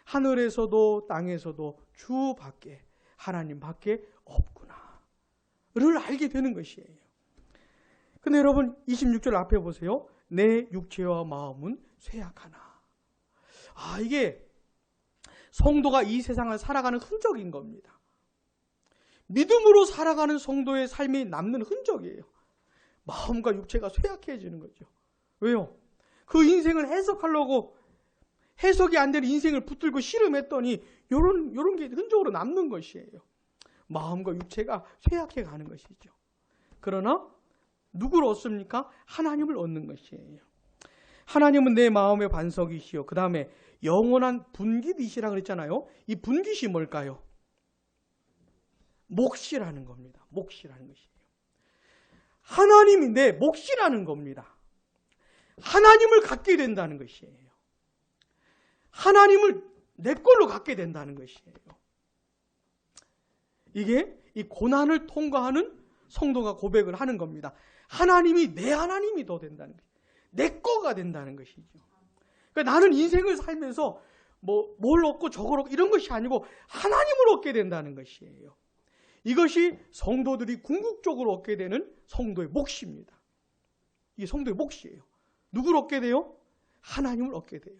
하늘에서도 땅에서도 주밖에 하나님밖에 없구나를 알게 되는 것이에요. 근데 여러분 26절 앞에 보세요. 내 육체와 마음은 쇠약하나. 이게 성도가 이 세상을 살아가는 흔적인 겁니다. 믿음으로 살아가는 성도의 삶이 남는 흔적이에요. 마음과 육체가 쇠약해지는 거죠. 왜요? 그 인생을 해석하려고 해석이 안 되는 인생을 붙들고 씨름했더니 이런 게 흔적으로 남는 것이에요. 마음과 육체가 쇠약해 가는 것이죠. 그러나 누구를 얻습니까? 하나님을 얻는 것이에요. 하나님은 내 마음의 반석이시요. 그 다음에 영원한 분깃이시라 그랬잖아요. 이 분깃이 뭘까요? 몫이라는 겁니다. 몫이라는 것이에요. 하나님이 내 몫이라는 겁니다. 하나님을 갖게 된다는 것이에요. 하나님을 내 걸로 갖게 된다는 것이에요. 이게 이 고난을 통과하는 성도가 고백을 하는 겁니다. 하나님이 내 하나님이 더 된다는 거예요. 내 거가 된다는 것이죠. 그러니까 나는 인생을 살면서 뭘 얻고 저걸 얻고 이런 것이 아니고 하나님을 얻게 된다는 것이에요. 이것이 성도들이 궁극적으로 얻게 되는 성도의 몫입니다. 이게 성도의 몫이에요. 누구를 얻게 돼요? 하나님을 얻게 돼요.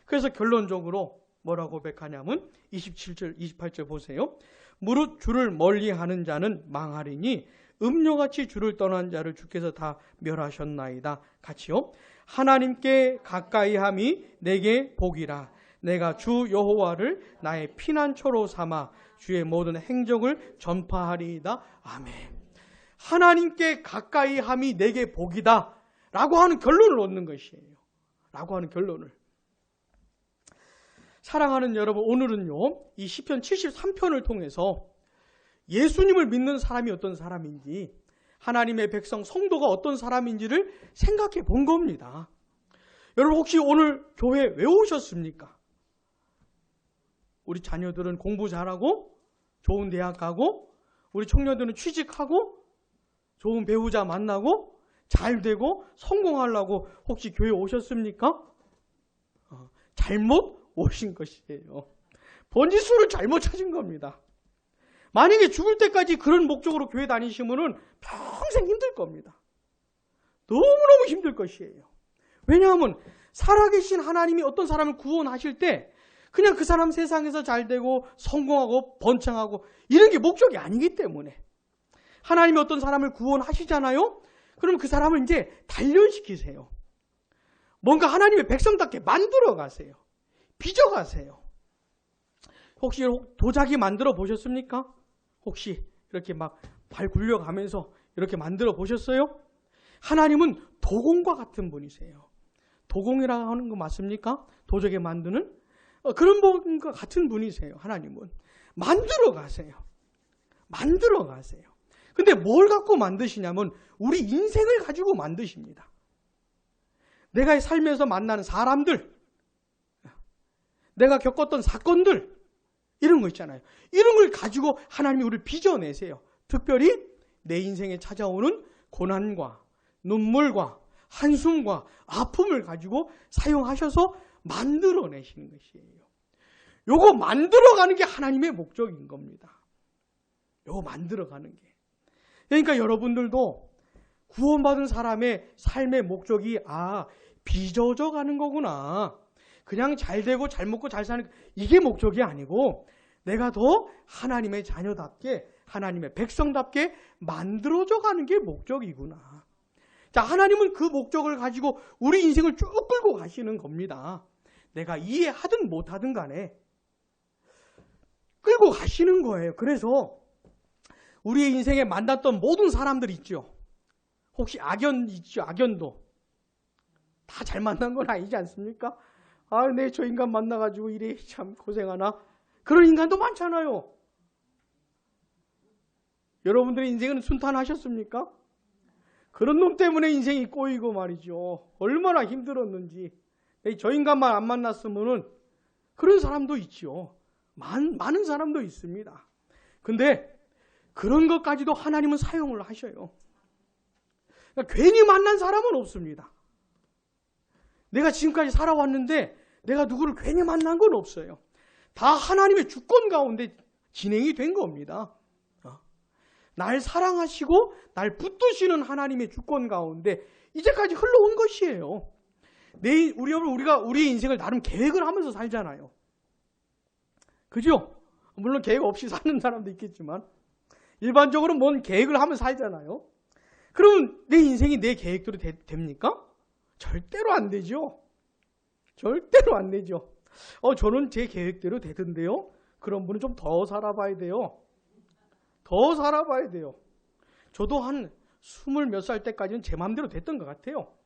그래서 결론적으로 뭐라고 고백하냐면 27절, 28절 보세요. 무릇 주를 멀리하는 자는 망하리니 음료같이 주를 떠난 자를 주께서 다 멸하셨나이다. 같이요. 하나님께 가까이함이 내게 복이라. 내가 주 여호와를 나의 피난처로 삼아 주의 모든 행적을 전파하리이다. 아멘. 하나님께 가까이함이 내게 복이다 라고 하는 결론을 얻는 것이에요. 라고 하는 결론을. 사랑하는 여러분, 오늘은요 이 시편 73편을 통해서 예수님을 믿는 사람이 어떤 사람인지, 하나님의 백성 성도가 어떤 사람인지를 생각해 본 겁니다. 여러분 혹시 오늘 교회 왜 오셨습니까? 우리 자녀들은 공부 잘하고 좋은 대학 가고 우리 청년들은 취직하고 좋은 배우자 만나고 잘 되고 성공하려고 혹시 교회 오셨습니까? 잘못 오신 것이에요. 번지수를 잘못 찾은 겁니다. 만약에 죽을 때까지 그런 목적으로 교회 다니시면은 평생 힘들 겁니다. 너무너무 힘들 것이에요. 왜냐하면 살아계신 하나님이 어떤 사람을 구원하실 때 그냥 그 사람 세상에서 잘 되고 성공하고 번창하고 이런 게 목적이 아니기 때문에 하나님이 어떤 사람을 구원하시잖아요. 그러면 그 사람을 이제 단련시키세요. 뭔가 하나님의 백성답게 만들어 가세요. 빚어 가세요. 혹시 도자기 만들어 보셨습니까? 혹시 이렇게 막 발 굴려가면서 이렇게 만들어 보셨어요? 하나님은 도공과 같은 분이세요. 도공이라고 하는 거 맞습니까? 도자기 만드는? 그런 분과 같은 분이세요. 하나님은. 만들어 가세요. 만들어 가세요. 근데 뭘 갖고 만드시냐면 우리 인생을 가지고 만드십니다. 내가 살면서 만나는 사람들, 내가 겪었던 사건들, 이런 거 있잖아요. 이런 걸 가지고 하나님이 우리를 빚어내세요. 특별히 내 인생에 찾아오는 고난과 눈물과 한숨과 아픔을 가지고 사용하셔서 만들어내시는 것이에요. 요거 만들어가는 게 하나님의 목적인 겁니다. 요거 만들어가는 게. 그러니까 여러분들도 구원받은 사람의 삶의 목적이 빚어져 가는 거구나. 그냥 잘 되고 잘 먹고 잘 사는 이게 목적이 아니고 내가 더 하나님의 자녀답게 하나님의 백성답게 만들어져 가는 게 목적이구나. 자, 하나님은 그 목적을 가지고 우리 인생을 쭉 끌고 가시는 겁니다. 내가 이해하든 못하든 간에 끌고 가시는 거예요. 그래서 우리의 인생에 만났던 모든 사람들 있죠. 혹시 악연 있죠? 악연도. 다 잘 만난 건 아니지 않습니까? 네, 저 인간 만나가지고 이래 참 고생하나? 그런 인간도 많잖아요. 여러분들의 인생은 순탄하셨습니까? 그런 놈 때문에 인생이 꼬이고 말이죠. 얼마나 힘들었는지. 저 인간만 안 만났으면은 그런 사람도 있죠. 많은 사람도 있습니다. 근데 그런 것까지도 하나님은 사용을 하셔요. 그러니까 괜히 만난 사람은 없습니다. 내가 지금까지 살아왔는데 내가 누구를 괜히 만난 건 없어요. 다 하나님의 주권 가운데 진행이 된 겁니다. 날 사랑하시고 날 붙드시는 하나님의 주권 가운데 이제까지 흘러온 것이에요. 우리가 우리의 인생을 나름 계획을 하면서 살잖아요. 그죠? 물론 계획 없이 사는 사람도 있겠지만 일반적으로 뭔 계획을 하면서 살잖아요. 그러면 내 인생이 내 계획대로 됩니까? 절대로 안 되죠. 절대로 안 되죠. 저는 제 계획대로 되던데요. 그런 분은 좀 더 살아봐야 돼요. 더 살아봐야 돼요. 저도 한 20몇 살 때까지는 제 마음대로 됐던 것 같아요.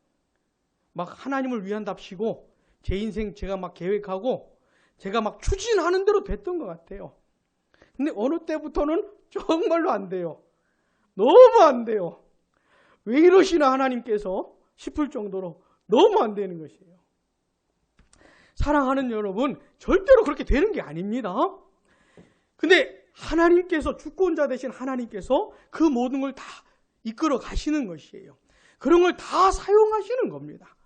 막 하나님을 위한답시고 제 인생 제가 막 계획하고 제가 막 추진하는 대로 됐던 것 같아요. 근데 어느 때부터는 정말로 안 돼요. 너무 안 돼요. 왜 이러시나 하나님께서 싶을 정도로 너무 안 되는 것이에요. 사랑하는 여러분, 절대로 그렇게 되는 게 아닙니다. 근데 하나님께서 주권자 되신 하나님께서 그 모든 걸 다 이끌어 가시는 것이에요. 그런 걸 다 사용하시는 겁니다.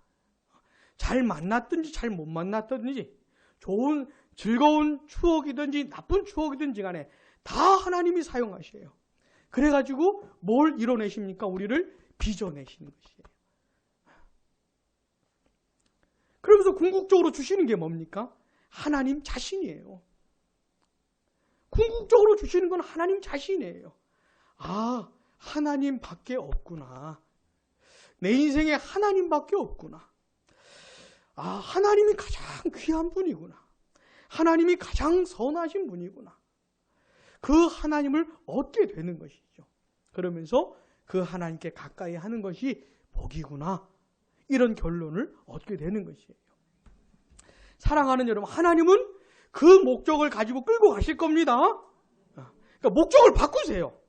잘 만났든지 잘 못 만났든지 좋은 즐거운 추억이든지 나쁜 추억이든지 간에 다 하나님이 사용하셔요. 그래가지고 뭘 이뤄내십니까? 우리를 빚어내시는 것이에요. 그러면서 궁극적으로 주시는 게 뭡니까? 하나님 자신이에요. 궁극적으로 주시는 건 하나님 자신이에요. 하나님밖에 없구나. 내 인생에 하나님밖에 없구나. 하나님이 가장 귀한 분이구나. 하나님이 가장 선하신 분이구나. 그 하나님을 얻게 되는 것이죠. 그러면서 그 하나님께 가까이 하는 것이 복이구나. 이런 결론을 얻게 되는 것이에요. 사랑하는 여러분, 하나님은 그 목적을 가지고 끌고 가실 겁니다. 그러니까 목적을 바꾸세요.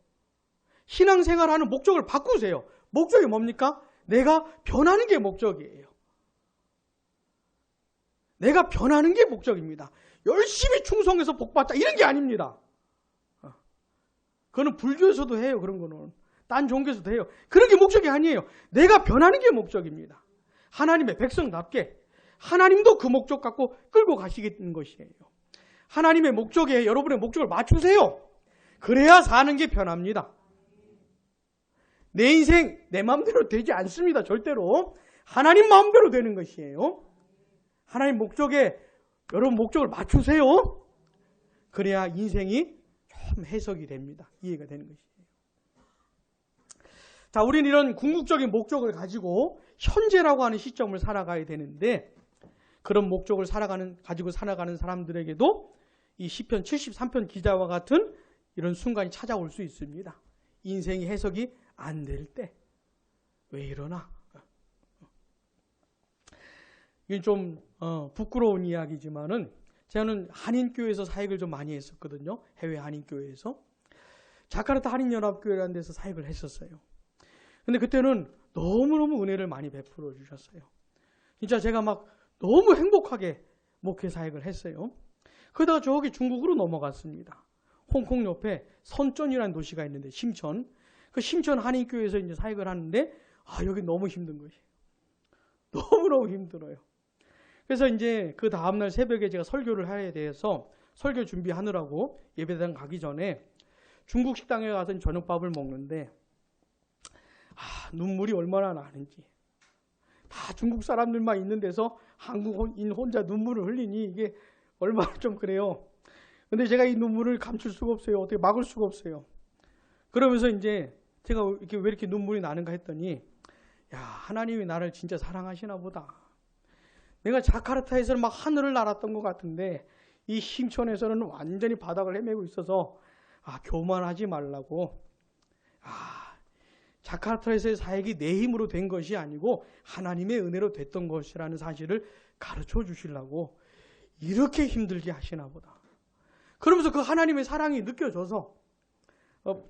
신앙생활하는 목적을 바꾸세요. 목적이 뭡니까? 내가 변하는 게 목적이에요. 내가 변하는 게 목적입니다. 열심히 충성해서 복받자 이런 게 아닙니다. 그거는 불교에서도 해요. 그런 거는. 딴 종교에서도 해요. 그런 게 목적이 아니에요. 내가 변하는 게 목적입니다. 하나님의 백성답게 하나님도 그 목적 갖고 끌고 가시겠는 것이에요. 하나님의 목적에 여러분의 목적을 맞추세요. 그래야 사는 게 편합니다. 내 인생 내 마음대로 되지 않습니다. 절대로. 하나님 마음대로 되는 것이에요. 하나님 목적에 여러분 목적을 맞추세요. 그래야 인생이 좀 해석이 됩니다. 이해가 되는 것이에요. 자, 우리는 이런 궁극적인 목적을 가지고 현재라고 하는 시점을 살아가야 되는데 그런 목적을 가지고 살아가는 사람들에게도 이 시편 73편 기자와 같은 이런 순간이 찾아올 수 있습니다. 인생이 해석이 안 될 때 왜 이러나? 이게 좀 부끄러운 이야기지만은 저는 한인교회에서 사역을 좀 많이 했었거든요. 해외 한인교회에서. 자카르타 한인연합교회라는 데서 사역을 했었어요. 근데 그때는 너무너무 은혜를 많이 베풀어 주셨어요. 진짜 제가 막 너무 행복하게 목회 사역을 했어요. 그러다가 저기 중국으로 넘어갔습니다. 홍콩 옆에 선전이라는 도시가 있는데 심천. 그 심천 한인교회에서 이제 사역을 하는데 여기 너무 힘든 것이에요. 너무너무 힘들어요. 그래서 이제 그 다음날 새벽에 제가 설교를 해야 돼서 설교 준비하느라고 예배당 가기 전에 중국 식당에 가서 저녁밥을 먹는데 눈물이 얼마나 나는지. 다 중국 사람들만 있는 데서 한국인 혼자 눈물을 흘리니 이게 얼마나 좀 그래요. 근데 제가 이 눈물을 감출 수가 없어요. 어떻게 막을 수가 없어요. 그러면서 이제 제가 이렇게 왜 이렇게 눈물이 나는가 했더니 하나님이 나를 진짜 사랑하시나 보다. 내가 자카르타에서는 막 하늘을 날았던 것 같은데 이 심천에서는 완전히 바닥을 헤매고 있어서 교만하지 말라고. 자카르타에서의 사역이 내 힘으로 된 것이 아니고 하나님의 은혜로 됐던 것이라는 사실을 가르쳐 주시려고 이렇게 힘들게 하시나 보다. 그러면서 그 하나님의 사랑이 느껴져서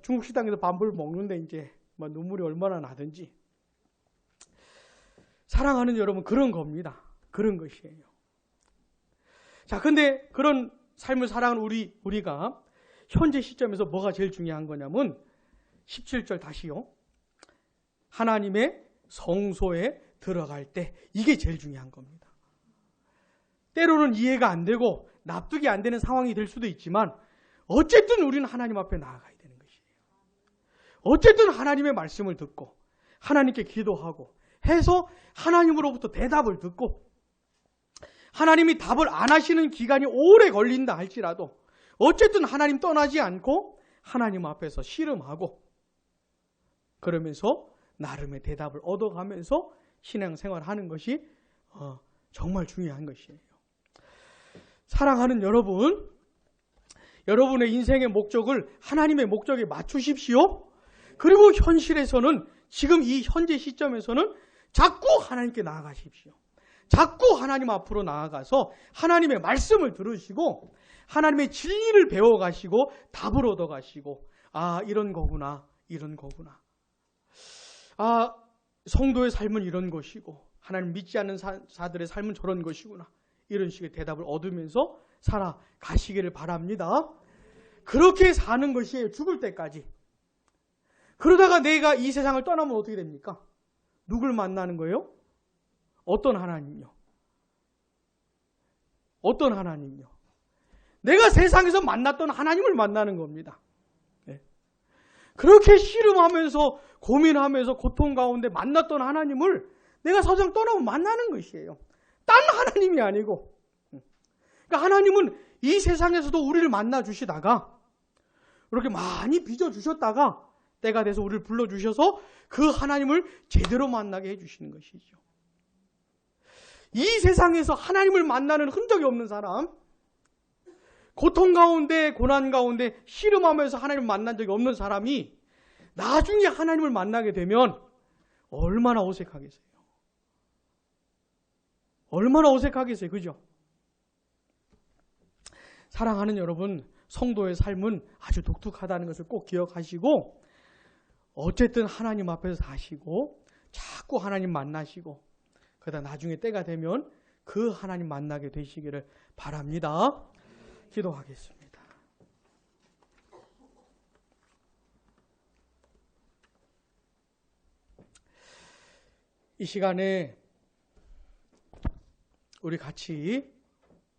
중국 식당에서 밥을 먹는데 이제 눈물이 얼마나 나든지. 사랑하는 여러분, 그런 겁니다. 그런 것이에요. 자, 근데 그런 삶을 살아가는 우리가 현재 시점에서 뭐가 제일 중요한 거냐면 17절 다시요. 하나님의 성소에 들어갈 때 이게 제일 중요한 겁니다. 때로는 이해가 안 되고 납득이 안 되는 상황이 될 수도 있지만 어쨌든 우리는 하나님 앞에 나아가야 되는 것이에요. 어쨌든 하나님의 말씀을 듣고 하나님께 기도하고 해서 하나님으로부터 대답을 듣고 하나님이 답을 안 하시는 기간이 오래 걸린다 할지라도 어쨌든 하나님 떠나지 않고 하나님 앞에서 씨름하고 그러면서 나름의 대답을 얻어가면서 신앙생활하는 것이 정말 중요한 것이에요. 사랑하는 여러분, 여러분의 인생의 목적을 하나님의 목적에 맞추십시오. 그리고 현실에서는 지금 이 현재 시점에서는 자꾸 하나님께 나아가십시오. 자꾸 하나님 앞으로 나아가서 하나님의 말씀을 들으시고 하나님의 진리를 배워가시고 답을 얻어가시고 이런 거구나, 이런 거구나. 성도의 삶은 이런 것이고 하나님 믿지 않는 자들의 삶은 저런 것이구나. 이런 식의 대답을 얻으면서 살아가시기를 바랍니다. 그렇게 사는 것이에요. 죽을 때까지. 그러다가 내가 이 세상을 떠나면 어떻게 됩니까? 누굴 만나는 거예요? 어떤 하나님요? 어떤 하나님요? 내가 세상에서 만났던 하나님을 만나는 겁니다. 네. 그렇게 씨름하면서 고민하면서 고통 가운데 만났던 하나님을 내가 서장 떠나면 만나는 것이에요. 딴 하나님이 아니고. 그러니까 하나님은 이 세상에서도 우리를 만나 주시다가 이렇게 많이 빚어 주셨다가 때가 돼서 우리를 불러 주셔서 그 하나님을 제대로 만나게 해 주시는 것이죠. 이 세상에서 하나님을 만나는 흔적이 없는 사람, 고통 가운데 고난 가운데 씨름하면서 하나님을 만난 적이 없는 사람이 나중에 하나님을 만나게 되면 얼마나 어색하겠어요. 얼마나 어색하겠어요. 그죠? 사랑하는 여러분, 성도의 삶은 아주 독특하다는 것을 꼭 기억하시고 어쨌든 하나님 앞에서 사시고 자꾸 하나님 만나시고 그러다 나중에 때가 되면 그 하나님 만나게 되시기를 바랍니다. 기도하겠습니다. 이 시간에 우리 같이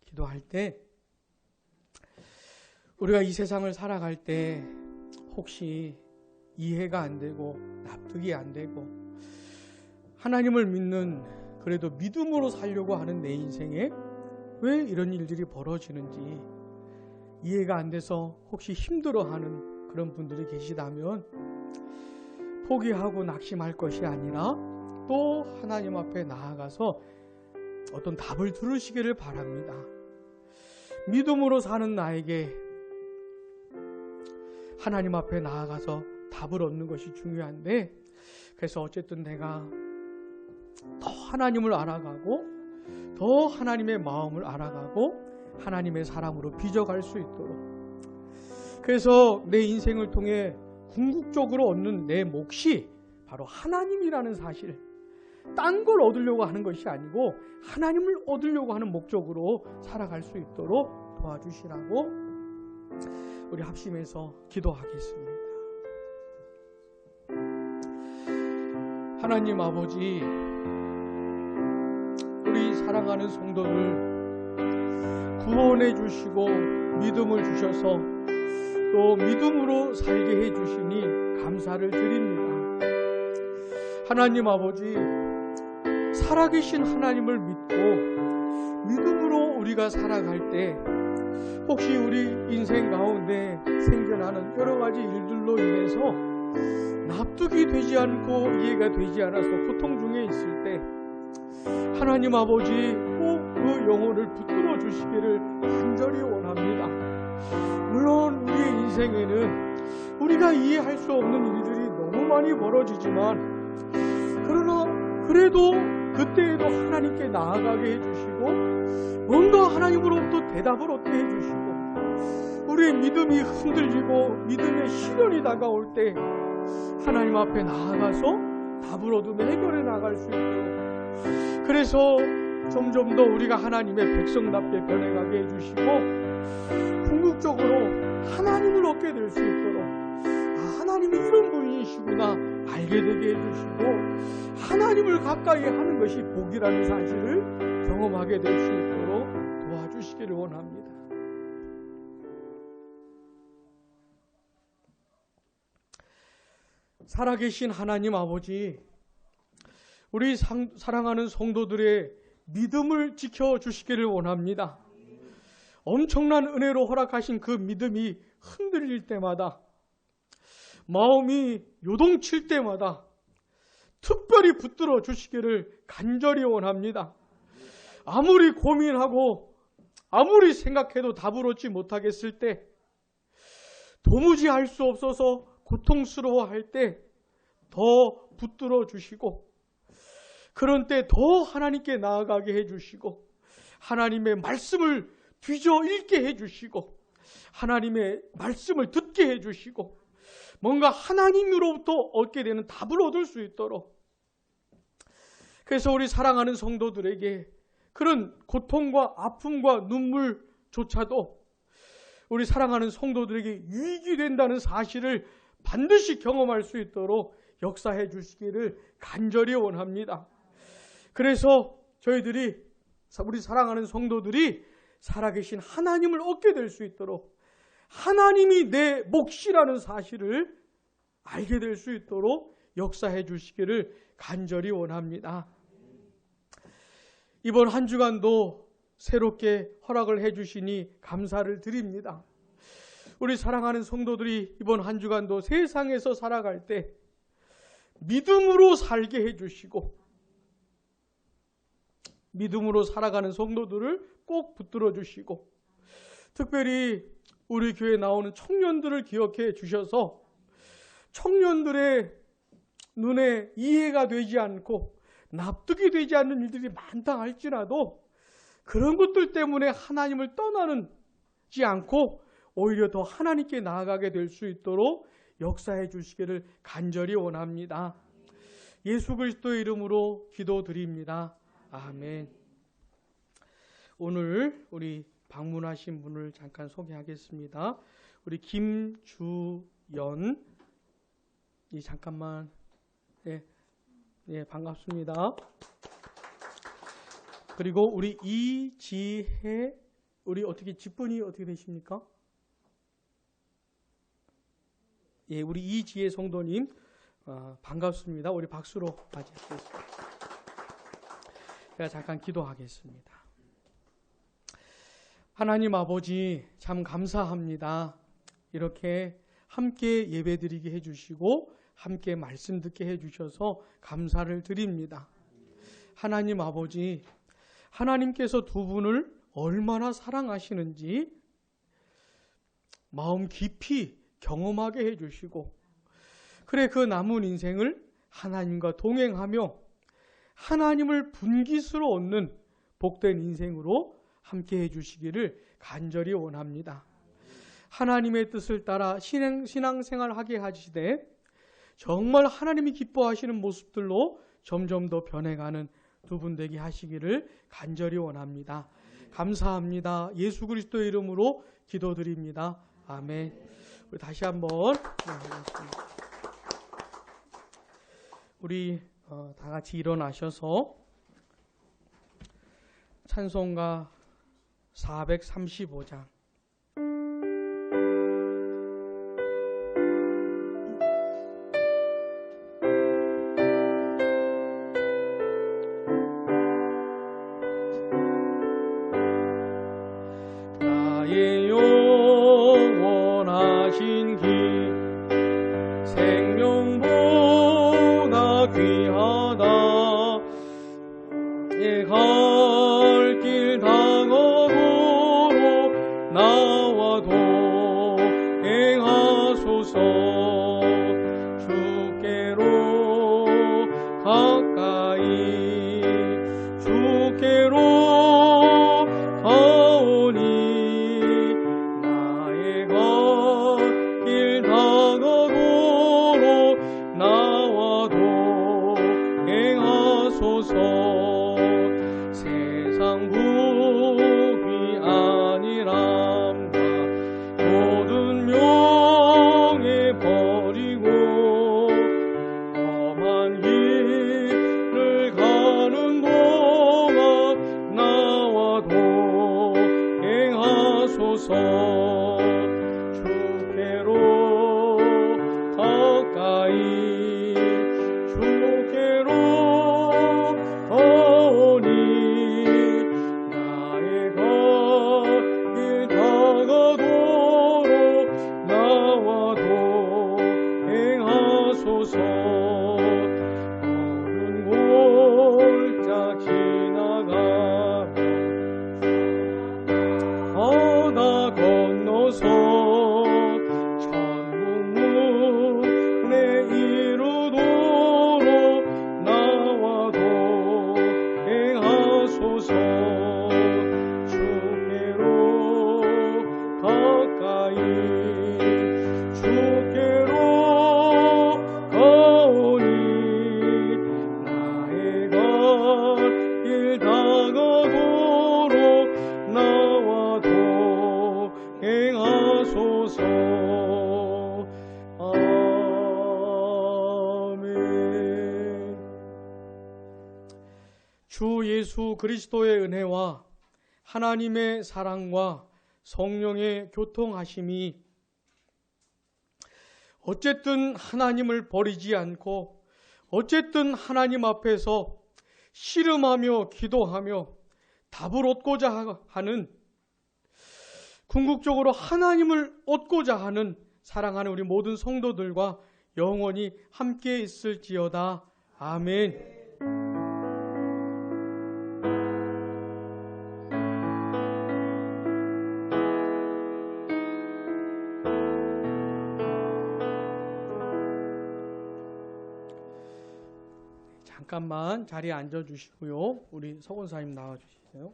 기도할 때, 우리가 이 세상을 살아갈 때 혹시 이해가 안 되고 납득이 안 되고 하나님을 믿는, 그래도 믿음으로 살려고 하는 내 인생에 왜 이런 일들이 벌어지는지 이해가 안 돼서 혹시 힘들어하는 그런 분들이 계시다면 포기하고 낙심할 것이 아니라 또 하나님 앞에 나아가서 어떤 답을 들으시기를 바랍니다. 믿음으로 사는 나에게 하나님 앞에 나아가서 답을 얻는 것이 중요한데, 그래서 어쨌든 내가 더 하나님을 알아가고 더 하나님의 마음을 알아가고 하나님의 사랑으로 빚어갈 수 있도록, 그래서 내 인생을 통해 궁극적으로 얻는 내 몫이 바로 하나님이라는 사실, 딴 걸 얻으려고 하는 것이 아니고 하나님을 얻으려고 하는 목적으로 살아갈 수 있도록 도와주시라고 우리 합심해서 기도하겠습니다. 하나님 아버지, 우리 사랑하는 성도들 구원해 주시고 믿음을 주셔서 또 믿음으로 살게 해 주시니 감사를 드립니다. 하나님 아버지, 살아계신 하나님을 믿고 믿음으로 우리가 살아갈 때 혹시 우리 인생 가운데 생겨나는 여러 가지 일들로 인해서 납득이 되지 않고 이해가 되지 않아서 고통 중에 있을 때 하나님 아버지 꼭 그 영혼을 붙들어 주시기를 간절히 원합니다. 물론 우리의 인생에는 우리가 이해할 수 없는 일들이 너무 많이 벌어지지만, 그러나 그래도 그때에도 하나님께 나아가게 해주시고 뭔가 하나님으로부터 대답을 얻게 해주시고 우리의 믿음이 흔들리고 믿음의 시련이 다가올 때 하나님 앞에 나아가서 답을 얻으며 해결해 나갈 수 있도록, 그래서 점점 더 우리가 하나님의 백성답게 변해가게 해주시고 궁극적으로 하나님을 얻게 될 수 있도록, 하나님이 이런 분이시구나 알게 되게 해주시고 하나님을 가까이 하는 것이 복이라는 사실을 경험하게 될 수 있도록 도와주시기를 원합니다. 살아계신 하나님 아버지, 우리 사랑하는 성도들의 믿음을 지켜주시기를 원합니다. 엄청난 은혜로 허락하신 그 믿음이 흔들릴 때마다, 마음이 요동칠 때마다 특별히 붙들어 주시기를 간절히 원합니다. 아무리 고민하고 아무리 생각해도 답을 얻지 못하겠을 때, 도무지 알 수 없어서 고통스러워할 때 더 붙들어 주시고, 그런 때 더 하나님께 나아가게 해주시고 하나님의 말씀을 뒤져 읽게 해주시고 하나님의 말씀을 듣게 해주시고 뭔가 하나님으로부터 얻게 되는 답을 얻을 수 있도록, 그래서 우리 사랑하는 성도들에게 그런 고통과 아픔과 눈물조차도 우리 사랑하는 성도들에게 유익이 된다는 사실을 반드시 경험할 수 있도록 역사해 주시기를 간절히 원합니다. 그래서 저희들이, 우리 사랑하는 성도들이 살아계신 하나님을 얻게 될 수 있도록, 하나님이 내 몫이라는 사실을 알게 될 수 있도록 역사해 주시기를 간절히 원합니다. 이번 한 주간도 새롭게 허락을 해 주시니 감사를 드립니다. 우리 사랑하는 성도들이 이번 한 주간도 세상에서 살아갈 때 믿음으로 살게 해 주시고 믿음으로 살아가는 성도들을 꼭 붙들어 주시고, 특별히 우리 교회에 나오는 청년들을 기억해 주셔서 청년들의 눈에 이해가 되지 않고 납득이 되지 않는 일들이 많다 할지라도 그런 것들 때문에 하나님을 떠나지 않고 오히려 더 하나님께 나아가게 될 수 있도록 역사해 주시기를 간절히 원합니다. 예수 그리스도의 이름으로 기도드립니다. 아멘. 오늘 우리 방문하신 분을 잠깐 소개하겠습니다. 우리 김주연, 잠깐만, 반갑습니다. 그리고 우리 이지혜, 우리 어떻게 직분이 어떻게 되십니까? 우리 이지혜 성도님, 반갑습니다. 우리 박수로 맞이하겠습니다. 제가 잠깐 기도하겠습니다. 하나님 아버지, 참 감사합니다. 이렇게 함께 예배드리게 해주시고 함께 말씀 듣게 해주셔서 감사를 드립니다. 하나님 아버지, 하나님께서 두 분을 얼마나 사랑하시는지 마음 깊이 경험하게 해주시고, 그래 그 남은 인생을 하나님과 동행하며 하나님을 분깃으로 얻는 복된 인생으로 함께 해주시기를 간절히 원합니다. 하나님의 뜻을 따라 신앙생활 하게 하시되 정말 하나님이 기뻐하시는 모습들로 점점 더 변해가는 두 분 되게 하시기를 간절히 원합니다. 감사합니다. 예수 그리스도의 이름으로 기도드립니다. 아멘. 우리 다시 한번 우리 다 같이 일어나셔서 찬송가 435장 나의 영원하신 길 생명보다 귀하다 갈 길 다가도록 나와도 행하소서 주께로 가까이 주께로 가오니 나의 갈 길 다가도록 나와도 행하소서 세상 부귀 아니란다 모든 명예 버리고 험한 길을 가는 동안 나와도 행하소서 주께로 가까이 주께로 가오니 나의 갈 길 다가도록 나와도 행하소서 어른 골짜 지나가며 바다 건너서 천국문에 이르도록 나와도 행하소서 주께로 가까이 주께로 가오니 나의 갈 길 다가도록 나와도 행하소서 아멘. 주 예수 그리스도의 은혜와 하나님의 사랑과 성령의 교통하심이 어쨌든 하나님을 버리지 않고 어쨌든 하나님 앞에서 씨름하며 기도하며 답을 얻고자 하는, 궁극적으로 하나님을 얻고자 하는 사랑하는 우리 모든 성도들과 영원히 함께 있을지어다. 아멘. 잠깐만 자리에 앉아주시고요. 우리 서권사님 나와주시세요.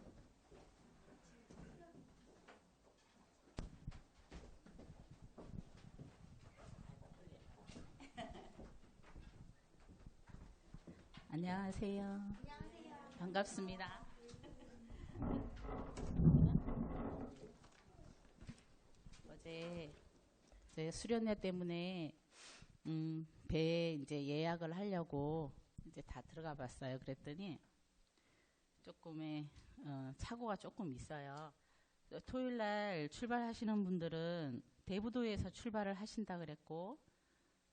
안녕하세요. 반갑습니다. 때 이제 수련회 때문에 배에 이제 예약을 하려고 이제 다 들어가 봤어요. 그랬더니 조금의 착오가 조금 있어요. 토요일 날 출발하시는 분들은 대부도에서 출발을 하신다 그랬고,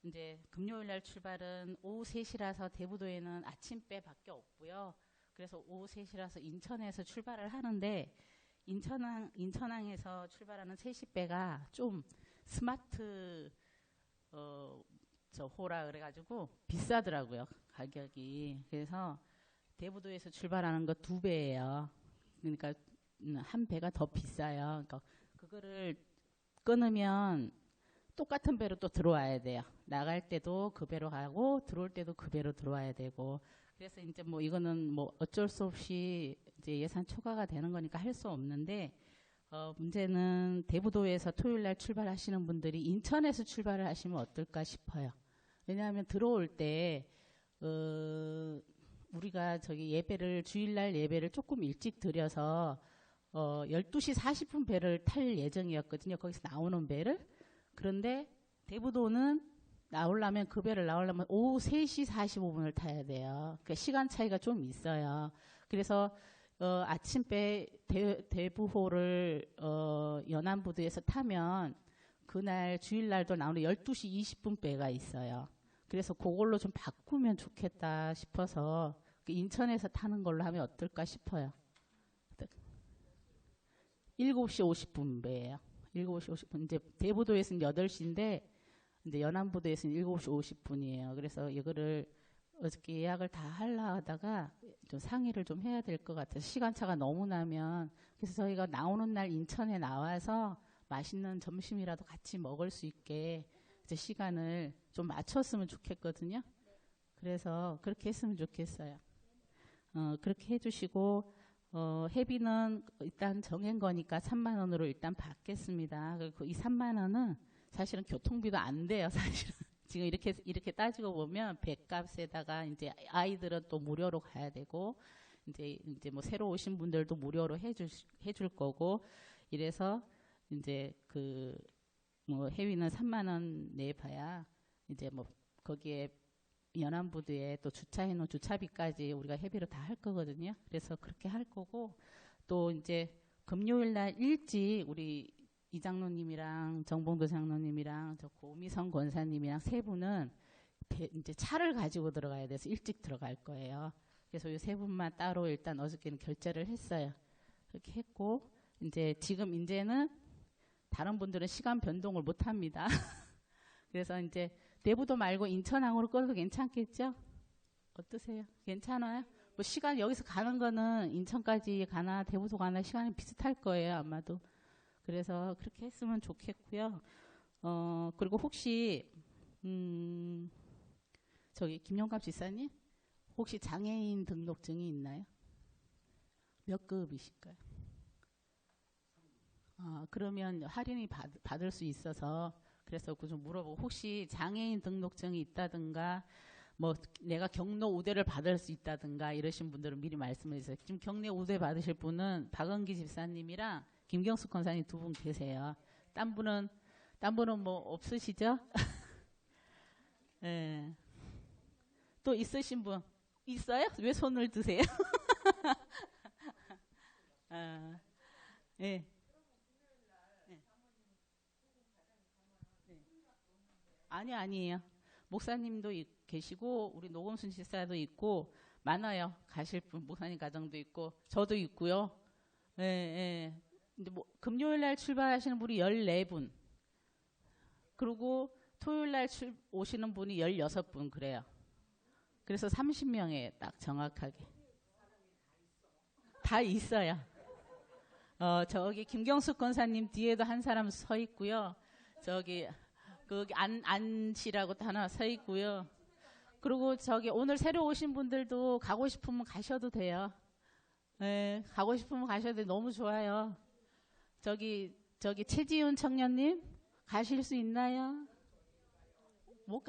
이제 금요일 날 출발은 오후 3시라서 대부도에는 아침배밖에 없고요. 그래서 오후 3시라서 인천에서 출발을 하는데, 인천항에서 출발하는 3시배가 좀 스마트 저 호라 그래가지고 비싸더라고요, 가격이. 그래서 대부도에서 출발하는 거 2배예요. 그러니까 한 배가 더 비싸요. 그러니까 그거를 끊으면 똑같은 배로 또 들어와야 돼요. 나갈 때도 그 배로 가고 들어올 때도 그 배로 들어와야 되고. 그래서 이제 뭐 이거는 뭐 어쩔 수 없이 이제 예산 초과가 되는 거니까 할 수 없는데, 문제는 대부도에서 토요일 날 출발하시는 분들이 인천에서 출발을 하시면 어떨까 싶어요. 왜냐하면 들어올 때 우리가 저기 예배를 주일날 예배를 조금 일찍 드려서 12시 40분 배를 탈 예정이었거든요. 거기서 나오는 배를. 그런데 대부도는 나오려면 그 배를 나오려면 오후 3시 45분을 타야 돼요. 그러니까 시간 차이가 좀 있어요. 그래서 아침배 대부호를 연안부두에서 타면 그날 주일날도 나오는 12시 20분 배가 있어요. 그래서 그걸로 좀 바꾸면 좋겠다 싶어서 인천에서 타는 걸로 하면 어떨까 싶어요. 7시 50분 배예요. 7시 50분. 이제 대부도에서는 8시인데 이제 연안부두에서는 7시 50분이에요. 그래서 이거를 어저께 예약을 다 하려 하다가 좀 상의를 좀 해야 될 것 같아서 시간차가 너무 나면, 그래서 저희가 나오는 날 인천에 나와서 맛있는 점심이라도 같이 먹을 수 있게 이제 시간을 좀 맞췄으면 좋겠거든요. 그래서 그렇게 했으면 좋겠어요. 그렇게 해주시고, 회비는 일단 정한 거니까 3만 원으로 일단 받겠습니다. 그리고 이 3만 원은 사실은 교통비도 안 돼요, 사실은. 지금 이렇게 따지고 보면 배값에다가 이제 아이들은 또 무료로 가야 되고, 이제 뭐 새로 오신 분들도 무료로 해줄 거고, 이래서 이제 뭐 회비는 3만 원 내봐야 이제 뭐 거기에 연안부두에 또 주차해놓은 주차비까지 우리가 회비로 다 할 거거든요. 그래서 그렇게 할 거고, 또 이제 금요일 날 일찍 우리 이장로님이랑 정봉도 장로님이랑 저 고미성 권사님이랑 세 분은 이제 차를 가지고 들어가야 돼서 일찍 들어갈 거예요. 그래서 이 세 분만 따로 일단 어저께는 결제를 했어요. 그렇게 했고, 이제는 다른 분들은 시간 변동을 못 합니다. 그래서 이제 대부도 말고 인천항으로 끌어도 괜찮겠죠? 어떠세요? 괜찮아요? 뭐 시간 여기서 가는 거는 인천까지 가나 대부도 가나 시간이 비슷할 거예요, 아마도. 그래서 그렇게 했으면 좋겠고요. 그리고 혹시 저기 김영갑 지사님 혹시 장애인 등록증이 있나요? 몇 급이실까요? 그러면 할인이 받을 수 있어서, 그래서 그 좀 물어보고, 혹시 장애인 등록증이 있다든가 뭐 내가 경로 우대를 받을 수 있다든가 이러신 분들은 미리 말씀해 주세요. 지금 경례 우대 받으실 분은 박은기 집사님이랑 김경숙 권사님 2분 계세요. 딴 분은 뭐 없으시죠? 네. 또 있으신 분 있어요? 왜 손을 드세요? 네. 아니에요. 목사님도 계시고 우리 노건순 집사도 있고 많아요. 가실 분 목사님 가정도 있고 저도 있고요. 예. 근데 뭐 금요일 날 출발하시는 분이 14분. 그리고 토요일 날 오시는 분이 16분 그래요. 그래서 30명에 딱 정확하게 다 있어요. 저기 김경숙 권사님 뒤에도 한 사람 서 있고요. 저기 거기 안씨라고 하나 서 있고요. 그리고 저기 오늘 새로 오신 분들도 가고 싶으면 가셔도 돼요. 네, 가고 싶으면 가셔도 돼요. 너무 좋아요. 저기 최지훈 청년님 가실 수 있나요?